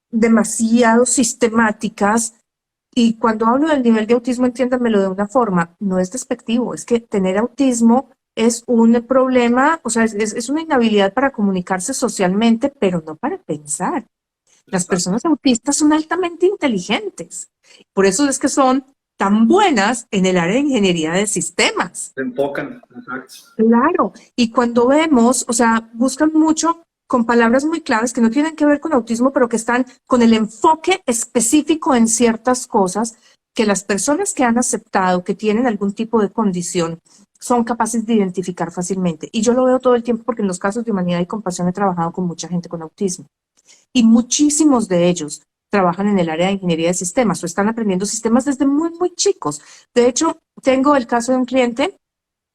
demasiado sistemáticas. Y cuando hablo del nivel de autismo, entiéndanmelo de una forma, no es despectivo, es que tener autismo es un problema, o sea, es una inhabilidad para comunicarse socialmente, pero no para pensar. Las personas autistas son altamente inteligentes. Por eso es que son tan buenas en el área de ingeniería de sistemas. Se enfocan, exacto. Claro, y cuando vemos, o sea, buscan mucho con palabras muy claves que no tienen que ver con autismo, pero que están con el enfoque específico en ciertas cosas que las personas que han aceptado que tienen algún tipo de condición son capaces de identificar fácilmente. Y yo lo veo todo el tiempo porque en los casos de humanidad y compasión he trabajado con mucha gente con autismo. Y muchísimos de ellos trabajan en el área de ingeniería de sistemas o están aprendiendo sistemas desde muy, muy chicos. De hecho, tengo el caso de un cliente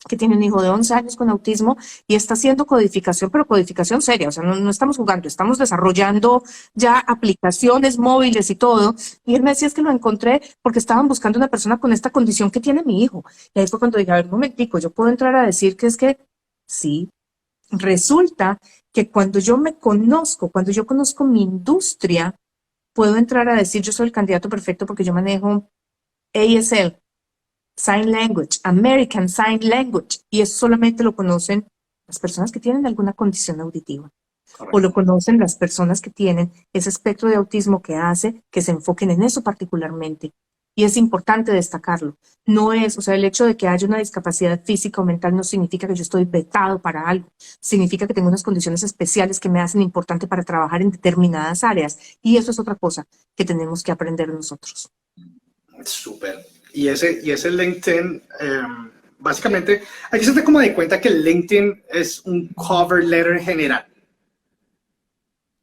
que tiene un hijo de 11 años con autismo y está haciendo codificación, pero codificación seria, o sea, no estamos jugando, estamos desarrollando ya aplicaciones móviles y todo. Y él me decía, es que lo encontré porque estaban buscando una persona con esta condición que tiene mi hijo. Y ahí fue cuando dije, a ver, un momentico, yo puedo entrar a decir que es que sí. Resulta que cuando yo me conozco, cuando yo conozco mi industria, puedo entrar a decir yo soy el candidato perfecto porque yo manejo ASL, Sign Language, American Sign Language, y eso solamente lo conocen las personas que tienen alguna condición auditiva. Correcto. O lo conocen las personas que tienen ese espectro de autismo que hace que se enfoquen en eso particularmente. Y es importante destacarlo. No es, o sea, el hecho de que haya una discapacidad física o mental no significa que yo estoy vetado para algo. Significa que tengo unas condiciones especiales que me hacen importante para trabajar en determinadas áreas. Y eso es otra cosa que tenemos que aprender nosotros. Súper. Y ese LinkedIn, básicamente, hay que se te como de cuenta que el LinkedIn es un cover letter general.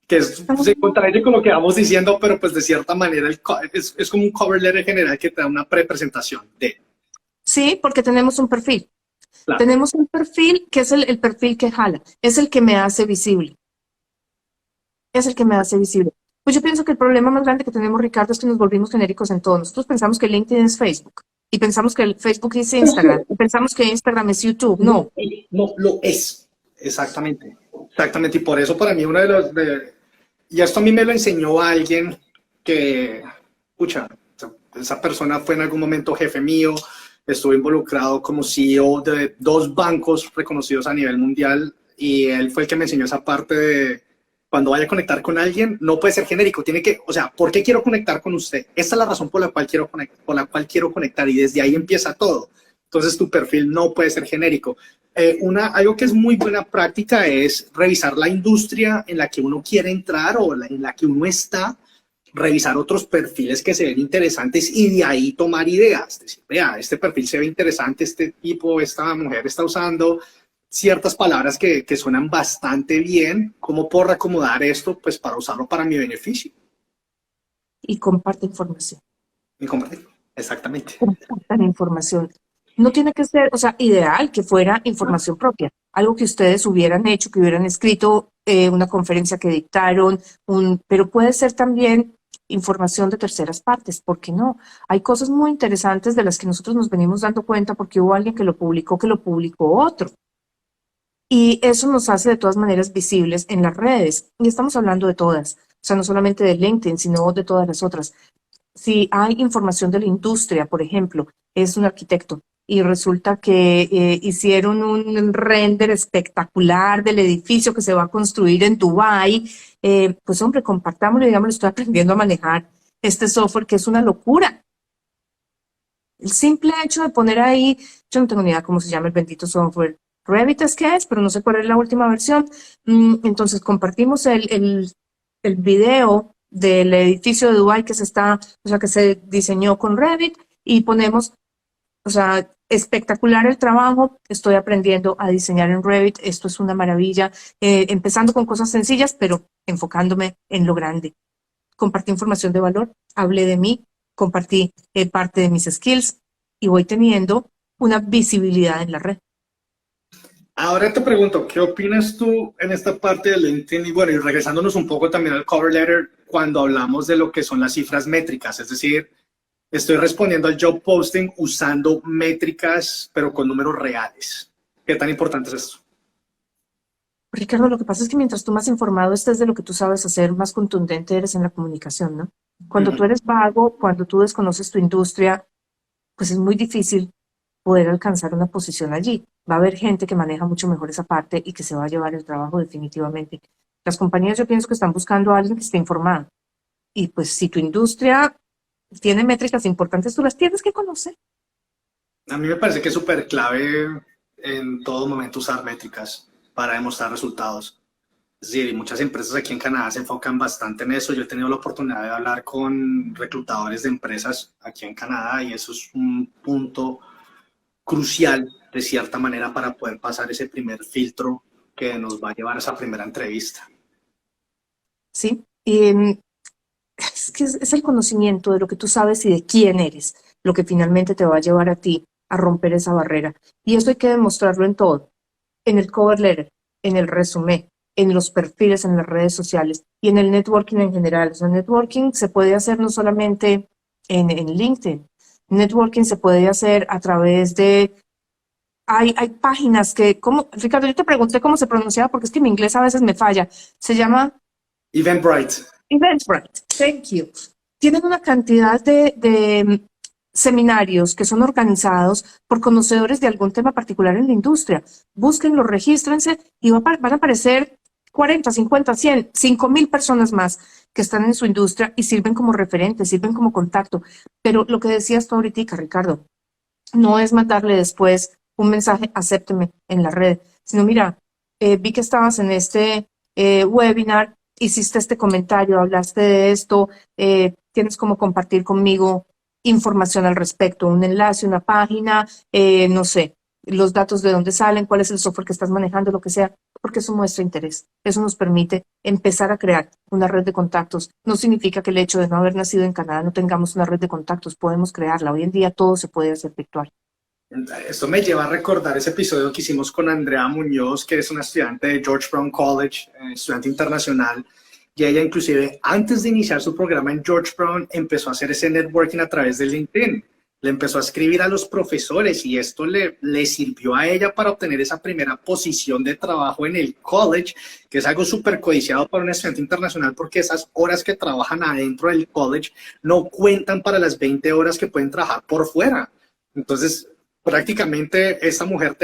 Que se contradice con lo que vamos diciendo, pero pues de cierta manera es como un cover letter general que te da una prepresentación de. Sí, porque tenemos un perfil. Claro. Tenemos un perfil que es el perfil que jala, es el que me hace visible. Es el que me hace visible. Pues yo pienso que el problema más grande que tenemos, Ricardo, es que nos volvimos genéricos en todo. Nosotros pensamos que LinkedIn es Facebook, y pensamos que el Facebook es Instagram, y pensamos que Instagram es YouTube. No. No, lo es. Exactamente. Exactamente. Y por eso para mí uno de los... y esto a mí me lo enseñó alguien que, escucha, esa persona fue en algún momento jefe mío, estuve involucrado como CEO de 2 bancos reconocidos a nivel mundial y él fue el que me enseñó esa parte de cuando vaya a conectar con alguien, no puede ser genérico, tiene que, o sea, ¿por qué quiero conectar con usted? Esta es la razón por la cual quiero conectar y desde ahí empieza todo. Entonces tu perfil no puede ser genérico. Algo que es muy buena práctica es revisar la industria en la que uno quiere entrar o en la que uno está, revisar otros perfiles que se ven interesantes y de ahí tomar ideas. Decir, vea, este perfil se ve interesante, este tipo, esta mujer está usando ciertas palabras que suenan bastante bien. ¿Cómo puedo reacomodar esto pues, para usarlo para mi beneficio? Y comparte información. Y compartirlo. Exactamente. Compartan información. No tiene que ser, o sea, ideal que fuera información propia, algo que ustedes hubieran hecho, que hubieran escrito, una conferencia que dictaron, pero puede ser también información de terceras partes, ¿por qué no? Hay cosas muy interesantes de las que nosotros nos venimos dando cuenta porque hubo alguien que lo publicó otro. Y eso nos hace de todas maneras visibles en las redes. Y estamos hablando de todas, o sea, no solamente de LinkedIn, sino de todas las otras. Si hay información de la industria, por ejemplo, es un arquitecto y resulta que hicieron un render espectacular del edificio que se va a construir en Dubái, pues hombre, compartámoslo y digámosle, estoy aprendiendo a manejar este software que es una locura. El simple hecho de poner ahí, yo no tengo ni idea cómo se llama el bendito software, Revit es que es, pero no sé cuál es la última versión. Entonces compartimos el video del edificio de Dubái que se diseñó con Revit y ponemos, o sea, espectacular el trabajo, estoy aprendiendo a diseñar en Revit, esto es una maravilla, empezando con cosas sencillas, pero enfocándome en lo grande. Compartí información de valor, hablé de mí, compartí parte de mis skills y voy teniendo una visibilidad en la red. Ahora te pregunto, ¿qué opinas tú en esta parte de LinkedIn? Y bueno, y regresándonos un poco también al cover letter, cuando hablamos de lo que son las cifras métricas, es decir, estoy respondiendo al job posting usando métricas, pero con números reales. ¿Qué tan importante es esto? Ricardo, lo que pasa es que mientras tú más informado estés de lo que tú sabes hacer, más contundente eres en la comunicación, ¿no? Cuando tú eres vago, cuando tú desconoces tu industria, pues es muy difícil poder alcanzar una posición allí. Va a haber gente que maneja mucho mejor esa parte y que se va a llevar el trabajo definitivamente. Las compañías yo pienso que están buscando a alguien que esté informado. Y pues si tu industria tiene métricas importantes, tú las tienes que conocer. A mí me parece que es súper clave en todo momento usar métricas para demostrar resultados. Es decir, muchas empresas aquí en Canadá se enfocan bastante en eso. Yo he tenido la oportunidad de hablar con reclutadores de empresas aquí en Canadá y eso es un punto crucial, de cierta manera, para poder pasar ese primer filtro que nos va a llevar a esa primera entrevista. Sí, y es que es el conocimiento de lo que tú sabes y de quién eres, lo que finalmente te va a llevar a ti a romper esa barrera. Y eso hay que demostrarlo en todo, en el cover letter, en el resumen, en los perfiles en las redes sociales y en el networking en general. O sea, el networking se puede hacer no solamente en LinkedIn, networking se puede hacer a través de... Hay páginas que, Ricardo, yo te pregunté cómo se pronunciaba porque es que mi inglés a veces me falla. Se llama... Eventbrite. Eventbrite, thank you. Tienen una cantidad de seminarios que son organizados por conocedores de algún tema particular en la industria. Búsquenlo, regístrense y van a aparecer 40, 50, 100, 5,000 personas más que están en su industria y sirven como referentes, sirven como contacto. Pero lo que decías tú ahorita, Ricardo, no es mandarle después un mensaje, acépteme en la red, sino mira, vi que estabas en este webinar, hiciste este comentario, hablaste de esto, tienes como compartir conmigo información al respecto, un enlace, una página, no sé, los datos de dónde salen, cuál es el software que estás manejando, lo que sea, porque eso muestra interés. Eso nos permite empezar a crear una red de contactos. No significa que el hecho de no haber nacido en Canadá no tengamos una red de contactos, podemos crearla. Hoy en día todo se puede hacer virtual. Esto me lleva a recordar ese episodio que hicimos con Andrea Muñoz, que es una estudiante de George Brown College, estudiante internacional, y ella inclusive antes de iniciar su programa en George Brown empezó a hacer ese networking a través de LinkedIn. Le empezó a escribir a los profesores y esto le sirvió a ella para obtener esa primera posición de trabajo en el college, que es algo súper codiciado para un estudiante internacional porque esas horas que trabajan adentro del college no cuentan para las 20 horas que pueden trabajar por fuera. Entonces, prácticamente esta mujer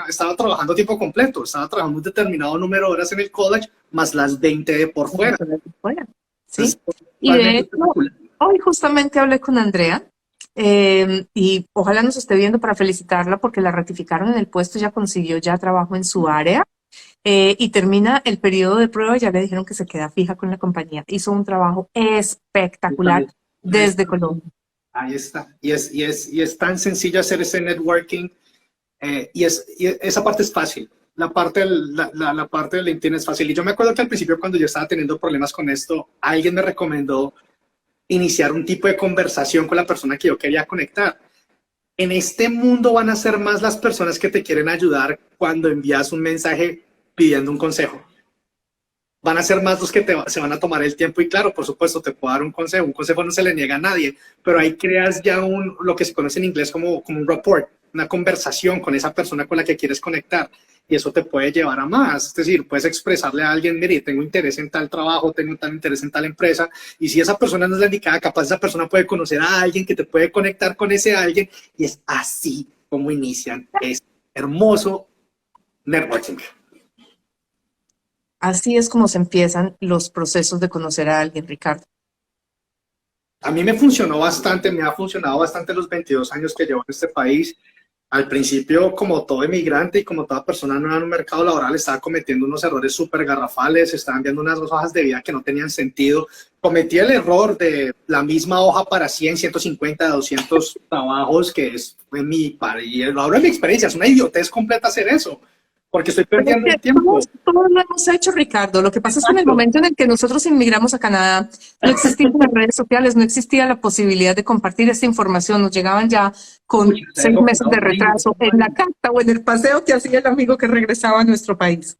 estaba trabajando tiempo completo, estaba trabajando un determinado número de horas en el college, más las 20 de por fuera. Sí. Entonces, Y de totalmente hecho, espectacular. hoy justamente hablé con Andrea y ojalá nos esté viendo para felicitarla porque la ratificaron en el puesto, ya consiguió ya trabajo en su área y termina el periodo de prueba, ya le dijeron que se queda fija con la compañía. Hizo un trabajo espectacular desde Colombia. Ahí está. Y es tan sencillo hacer ese networking. Y esa parte es fácil. La parte de LinkedIn es fácil. Y yo me acuerdo que al principio, cuando yo estaba teniendo problemas con esto, alguien me recomendó iniciar un tipo de conversación con la persona que yo quería conectar. En este mundo van a ser más las personas que te quieren ayudar cuando envías un mensaje pidiendo un consejo. Van a ser más los que se van a tomar el tiempo y claro, por supuesto, te puedo dar un consejo no se le niega a nadie, pero ahí creas ya lo que se conoce en inglés como un rapport, una conversación con esa persona con la que quieres conectar y eso te puede llevar a más, es decir, puedes expresarle a alguien, mire, tengo interés en tal trabajo, tengo tal interés en tal empresa y si esa persona no es la indicada, capaz esa persona puede conocer a alguien que te puede conectar con ese alguien y es así como inician, es hermoso networking. Así es como se empiezan los procesos de conocer a alguien, Ricardo. A mí me funcionó bastante, me ha funcionado bastante los 22 años que llevo en este país. Al principio, como todo emigrante y como toda persona nueva en un mercado laboral, estaba cometiendo unos errores súper garrafales, estaba enviando unas hojas de vida que no tenían sentido. Cometí el error de la misma hoja para 100, 150, 200 trabajos, que es en y lo hablo de mi experiencia, es una idiotez completa hacer eso, porque estoy perdiendo el tiempo. Todos lo hemos hecho, Ricardo. Lo que pasa es que en el momento en el que nosotros inmigramos a Canadá, no existían las redes sociales, no existía la posibilidad de compartir esta información. Nos llegaban ya con 6 meses de retraso en la carta o en el paseo que hacía el amigo que regresaba a nuestro país.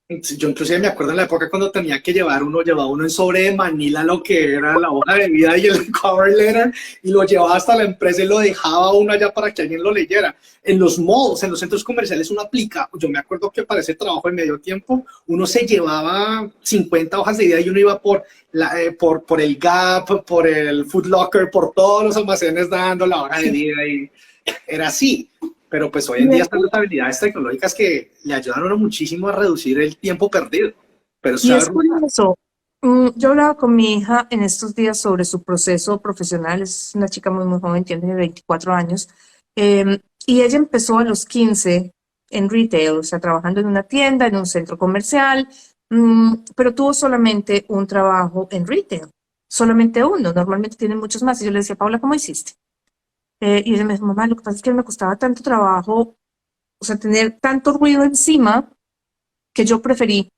Yo inclusive me acuerdo en la época cuando tenía que llevaba uno en sobre de Manila lo que era la hoja de vida y el cover letter y lo llevaba hasta la empresa y lo dejaba uno allá para que alguien lo leyera. En los malls, en los centros comerciales uno aplica, yo me acuerdo que para ese trabajo de medio tiempo uno se llevaba 50 hojas de vida y uno iba por el Gap, por el Foot Locker, por todos los almacenes dando la hoja de vida y era así. Pero pues hoy en día están las habilidades tecnológicas que le ayudan a uno muchísimo a reducir el tiempo perdido. Pero y es curioso, yo hablaba con mi hija en estos días sobre su proceso profesional, es una chica muy, muy joven, tiene 24 años, y ella empezó a los 15 en retail, o sea, trabajando en una tienda, en un centro comercial, pero tuvo solamente un trabajo en retail, solamente uno, normalmente tienen muchos más. Y yo le decía, Paula, ¿cómo hiciste? Y ella me dijo, mamá, lo que pasa es que me costaba tanto trabajo, o sea, tener tanto ruido encima, que yo preferí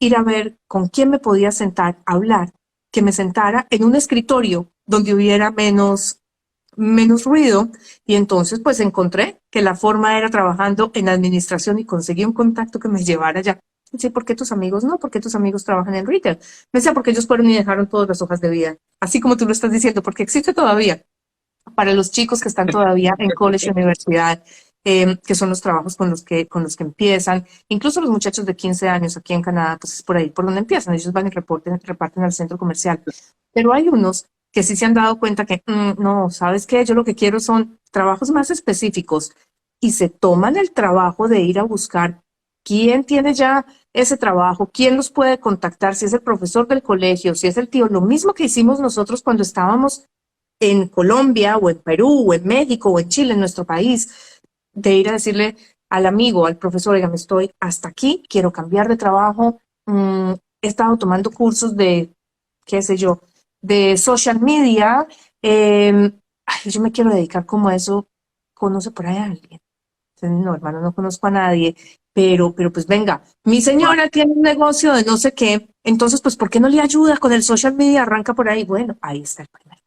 ir a ver con quién me podía sentar a hablar, que me sentara en un escritorio donde hubiera menos ruido. Y entonces pues encontré que la forma era trabajando en administración y conseguí un contacto que me llevara allá. Dice, ¿por qué tus amigos no? ¿Por qué tus amigos trabajan en retail? Me decía, porque ellos fueron y dejaron todas las hojas de vida, así como tú lo estás diciendo, porque existe todavía para los chicos que están todavía en college y universidad, que son los trabajos con los que empiezan. Incluso los muchachos de 15 años aquí en Canadá, pues es por ahí por donde empiezan. Ellos van y reparten al centro comercial. Pero hay unos que sí se han dado cuenta que, no, ¿sabes qué? Yo lo que quiero son trabajos más específicos y se toman el trabajo de ir a buscar quién tiene ya ese trabajo, quién los puede contactar, si es el profesor del colegio, si es el tío. Lo mismo que hicimos nosotros cuando estábamos en Colombia o en Perú o en México o en Chile, en nuestro país, de ir a decirle al amigo, al profesor, oiga, me estoy hasta aquí, quiero cambiar de trabajo, he estado tomando cursos de, qué sé yo, de social media, yo me quiero dedicar como a eso, ¿conoce por ahí a alguien? Entonces, no, hermano, no conozco a nadie, pero pues venga, mi señora tiene un negocio de no sé qué, entonces pues ¿por qué no le ayuda con el social media? Arranca por ahí. Bueno, ahí está el primer.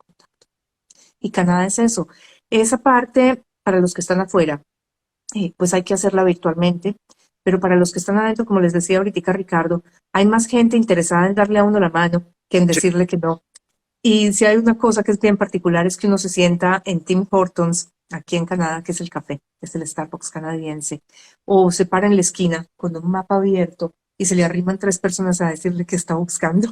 Y Canadá es eso. Esa parte, para los que están afuera, pues hay que hacerla virtualmente, pero para los que están adentro, como les decía ahorita Ricardo, hay más gente interesada en darle a uno la mano que en decirle que no. Y si hay una cosa que es bien particular, es que uno se sienta en Tim Hortons, aquí en Canadá, que es el café, es el Starbucks canadiense, o se para en la esquina con un mapa abierto y se le arriman 3 personas a decirle que está buscando.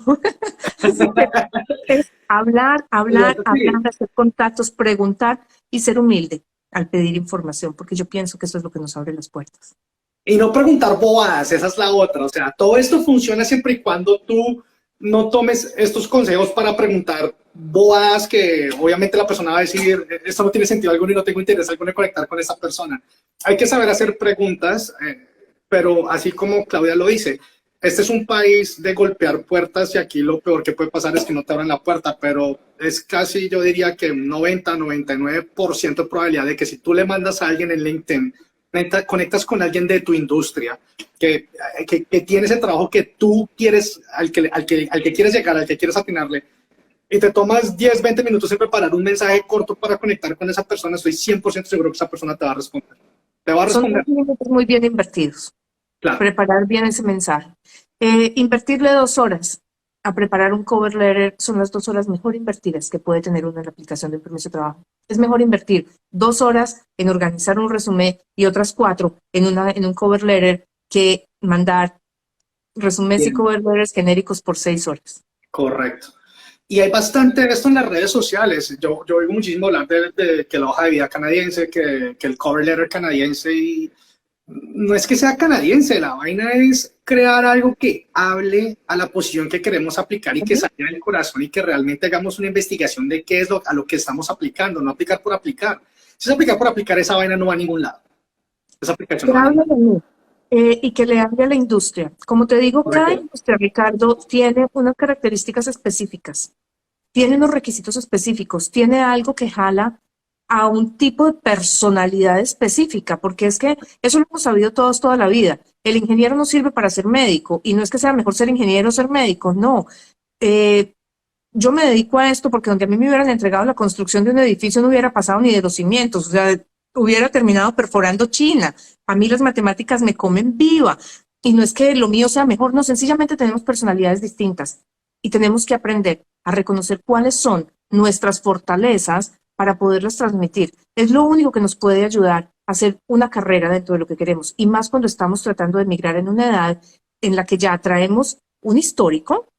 Es hablar, hacer contactos, preguntar y ser humilde. al pedir información, porque yo pienso que eso es lo que nos abre las puertas. Y no preguntar bobadas, esa es la otra. O sea, todo esto funciona siempre y cuando tú no tomes estos consejos para preguntar bobadas que obviamente la persona va a decir, esto no tiene sentido alguno y no tengo interés alguno en conectar con esa persona. Hay que saber hacer preguntas, pero así como Claudia lo dice, este es un país de golpear puertas y aquí lo peor que puede pasar es que no te abran la puerta, pero es casi, yo diría que un 90-99% de probabilidad de que si tú le mandas a alguien en LinkedIn, conectas con alguien de tu industria que tiene ese trabajo que tú quieres, al que quieres llegar, al que quieres atinarle, y te tomas 10-20 minutos en preparar un mensaje corto para conectar con esa persona, estoy 100% seguro que esa persona te va a responder. Te va a responder. Son minutos muy bien invertidos. Claro. Preparar bien ese mensaje. Invertirle 2 horas a preparar un cover letter son las 2 horas mejor invertidas que puede tener uno en la aplicación de un permiso de trabajo. Es mejor invertir 2 horas en organizar un resumen y otras 4 en un cover letter que mandar resúmenes y cover letters genéricos por 6 horas. Correcto. Y hay bastante de esto en las redes sociales. Yo oigo muchísimo hablar de que la hoja de vida canadiense, que el cover letter canadiense, y no es que sea canadiense, la vaina es crear algo que hable a la posición que queremos aplicar y que salga del corazón y que realmente hagamos una investigación de qué es a lo que estamos aplicando, no aplicar por aplicar. Si es aplicar por aplicar, esa vaina no va a ningún lado. Esa aplicación no va a ningún lado. Y que le hable a la industria. Como te digo, cada industria, Ricardo, tiene unas características específicas, tiene unos requisitos específicos, tiene algo que jala a un tipo de personalidad específica, porque es que eso lo hemos sabido todos toda la vida. El ingeniero no sirve para ser médico, y no es que sea mejor ser ingeniero o ser médico, no. Yo me dedico a esto porque donde a mí me hubieran entregado la construcción de un edificio no hubiera pasado ni de los cimientos, o sea, hubiera terminado perforando China. A mí las matemáticas me comen viva, y no es que lo mío sea mejor, no, sencillamente tenemos personalidades distintas y tenemos que aprender a reconocer cuáles son nuestras fortalezas para poderlas transmitir. Es lo único que nos puede ayudar a hacer una carrera dentro de lo que queremos, y más cuando estamos tratando de emigrar en una edad en la que ya traemos un histórico,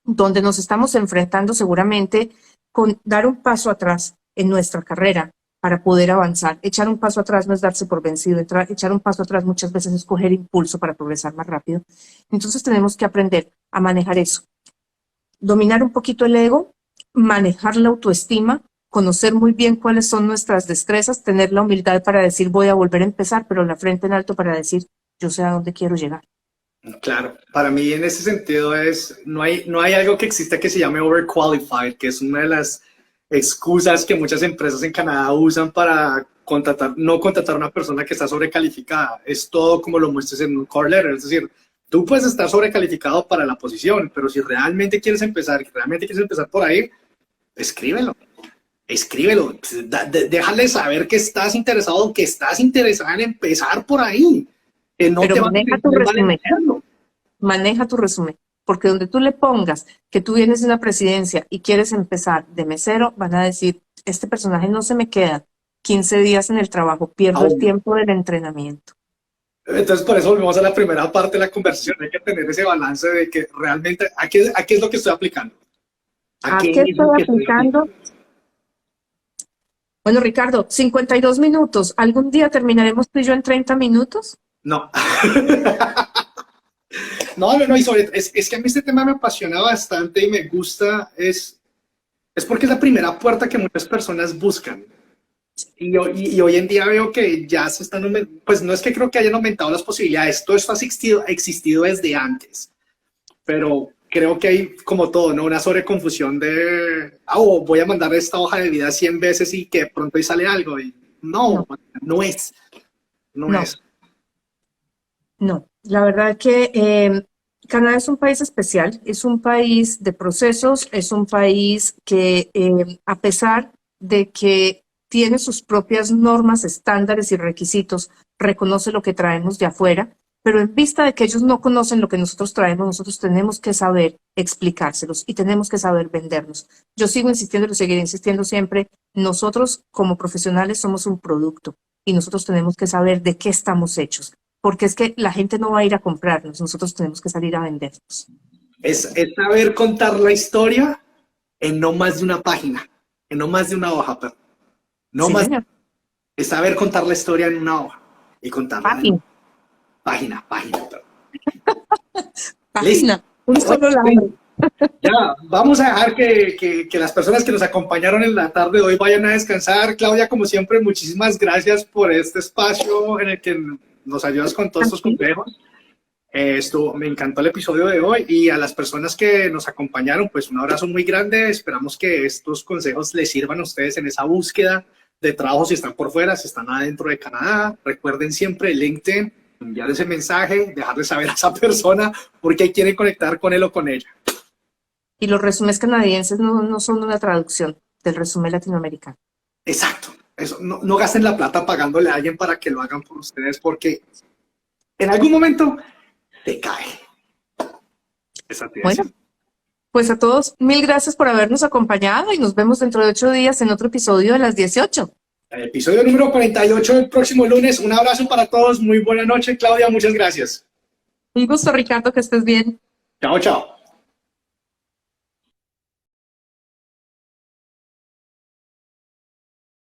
donde nos estamos enfrentando seguramente con dar un paso atrás en nuestra carrera para poder avanzar. Echar un paso atrás no es darse por vencido, echar un paso atrás muchas veces es coger impulso para progresar más rápido. Entonces tenemos que aprender a manejar eso. Dominar un poquito el ego, manejar la autoestima, conocer muy bien cuáles son nuestras destrezas, tener la humildad para decir voy a volver a empezar, pero la frente en alto para decir yo sé a dónde quiero llegar. Claro, para mí en ese sentido no hay algo que exista que se llame overqualified, que es una de las excusas que muchas empresas en Canadá usan para no contratar a una persona que está sobrecalificada. Es todo como lo muestres en un cover letter, es decir, tú puedes estar sobrecalificado para la posición, pero si realmente quieres empezar por ahí, escríbelo. Déjale saber que estás interesado, que estás interesada en empezar por ahí. Que no pero te maneja tu resumen. Maneja tu resumen, porque donde tú le pongas que tú vienes de una presidencia y quieres empezar de mesero, van a decir, este personaje no se me queda 15 días en el trabajo, pierdo el tiempo del entrenamiento. Entonces, por eso volvemos a la primera parte de la conversación. Hay que tener ese balance de que realmente, ¿a qué es lo que estoy aplicando? ¿A qué estoy aplicando? Bueno, Ricardo, 52 minutos. ¿Algún día terminaremos tú y yo en 30 minutos? No. No, es que a mí este tema me apasiona bastante y me gusta, es porque es la primera puerta que muchas personas buscan. Y hoy en día veo que ya se están, pues no es que creo que hayan aumentado las posibilidades, todo esto ha existido desde antes, pero creo que hay como todo, ¿no? Una sobreconfusión de, voy a mandar esta hoja de vida 100 veces y que pronto ahí sale algo. Y no es. No, la verdad que Canadá es un país especial, es un país de procesos, es un país que a pesar de que tiene sus propias normas, estándares y requisitos, reconoce lo que traemos de afuera, pero en vista de que ellos no conocen lo que nosotros traemos, nosotros tenemos que saber explicárselos y tenemos que saber vendernos. Yo sigo insistiendo y lo seguiré insistiendo siempre, nosotros como profesionales somos un producto y nosotros tenemos que saber de qué estamos hechos. Porque es que la gente no va a ir a comprarnos, nosotros tenemos que salir a vendernos. Es saber contar la historia en no más de una página, en no más de una hoja, pero no sí, más. Señor. es saber contar la historia en una hoja y contarla en Página. página. Página. Un solo lado. Ya, vamos a dejar que las personas que nos acompañaron en la tarde de hoy vayan a descansar. Claudia, como siempre, muchísimas gracias por este espacio en el que nos ayudas con todos estos consejos. Me encantó el episodio de hoy, y a las personas que nos acompañaron, pues un abrazo muy grande. Esperamos que estos consejos les sirvan a ustedes en esa búsqueda de trabajo, si están por fuera, si están adentro de Canadá. Recuerden siempre LinkedIn, enviar ese mensaje, dejarle saber a esa persona porque quieren conectar con él o con ella. Y los resúmenes canadienses no son una traducción del resumen latinoamericano. Exacto. Eso, no gasten la plata pagándole a alguien para que lo hagan por ustedes, porque en algún momento te cae. Bueno, pues a todos, 1000 gracias por habernos acompañado y nos vemos dentro de 8 días en otro episodio de las 18. El episodio número 48 el próximo lunes. Un abrazo para todos. Muy buena noche, Claudia. Muchas gracias. Un gusto, Ricardo, que estés bien. Chao, chao.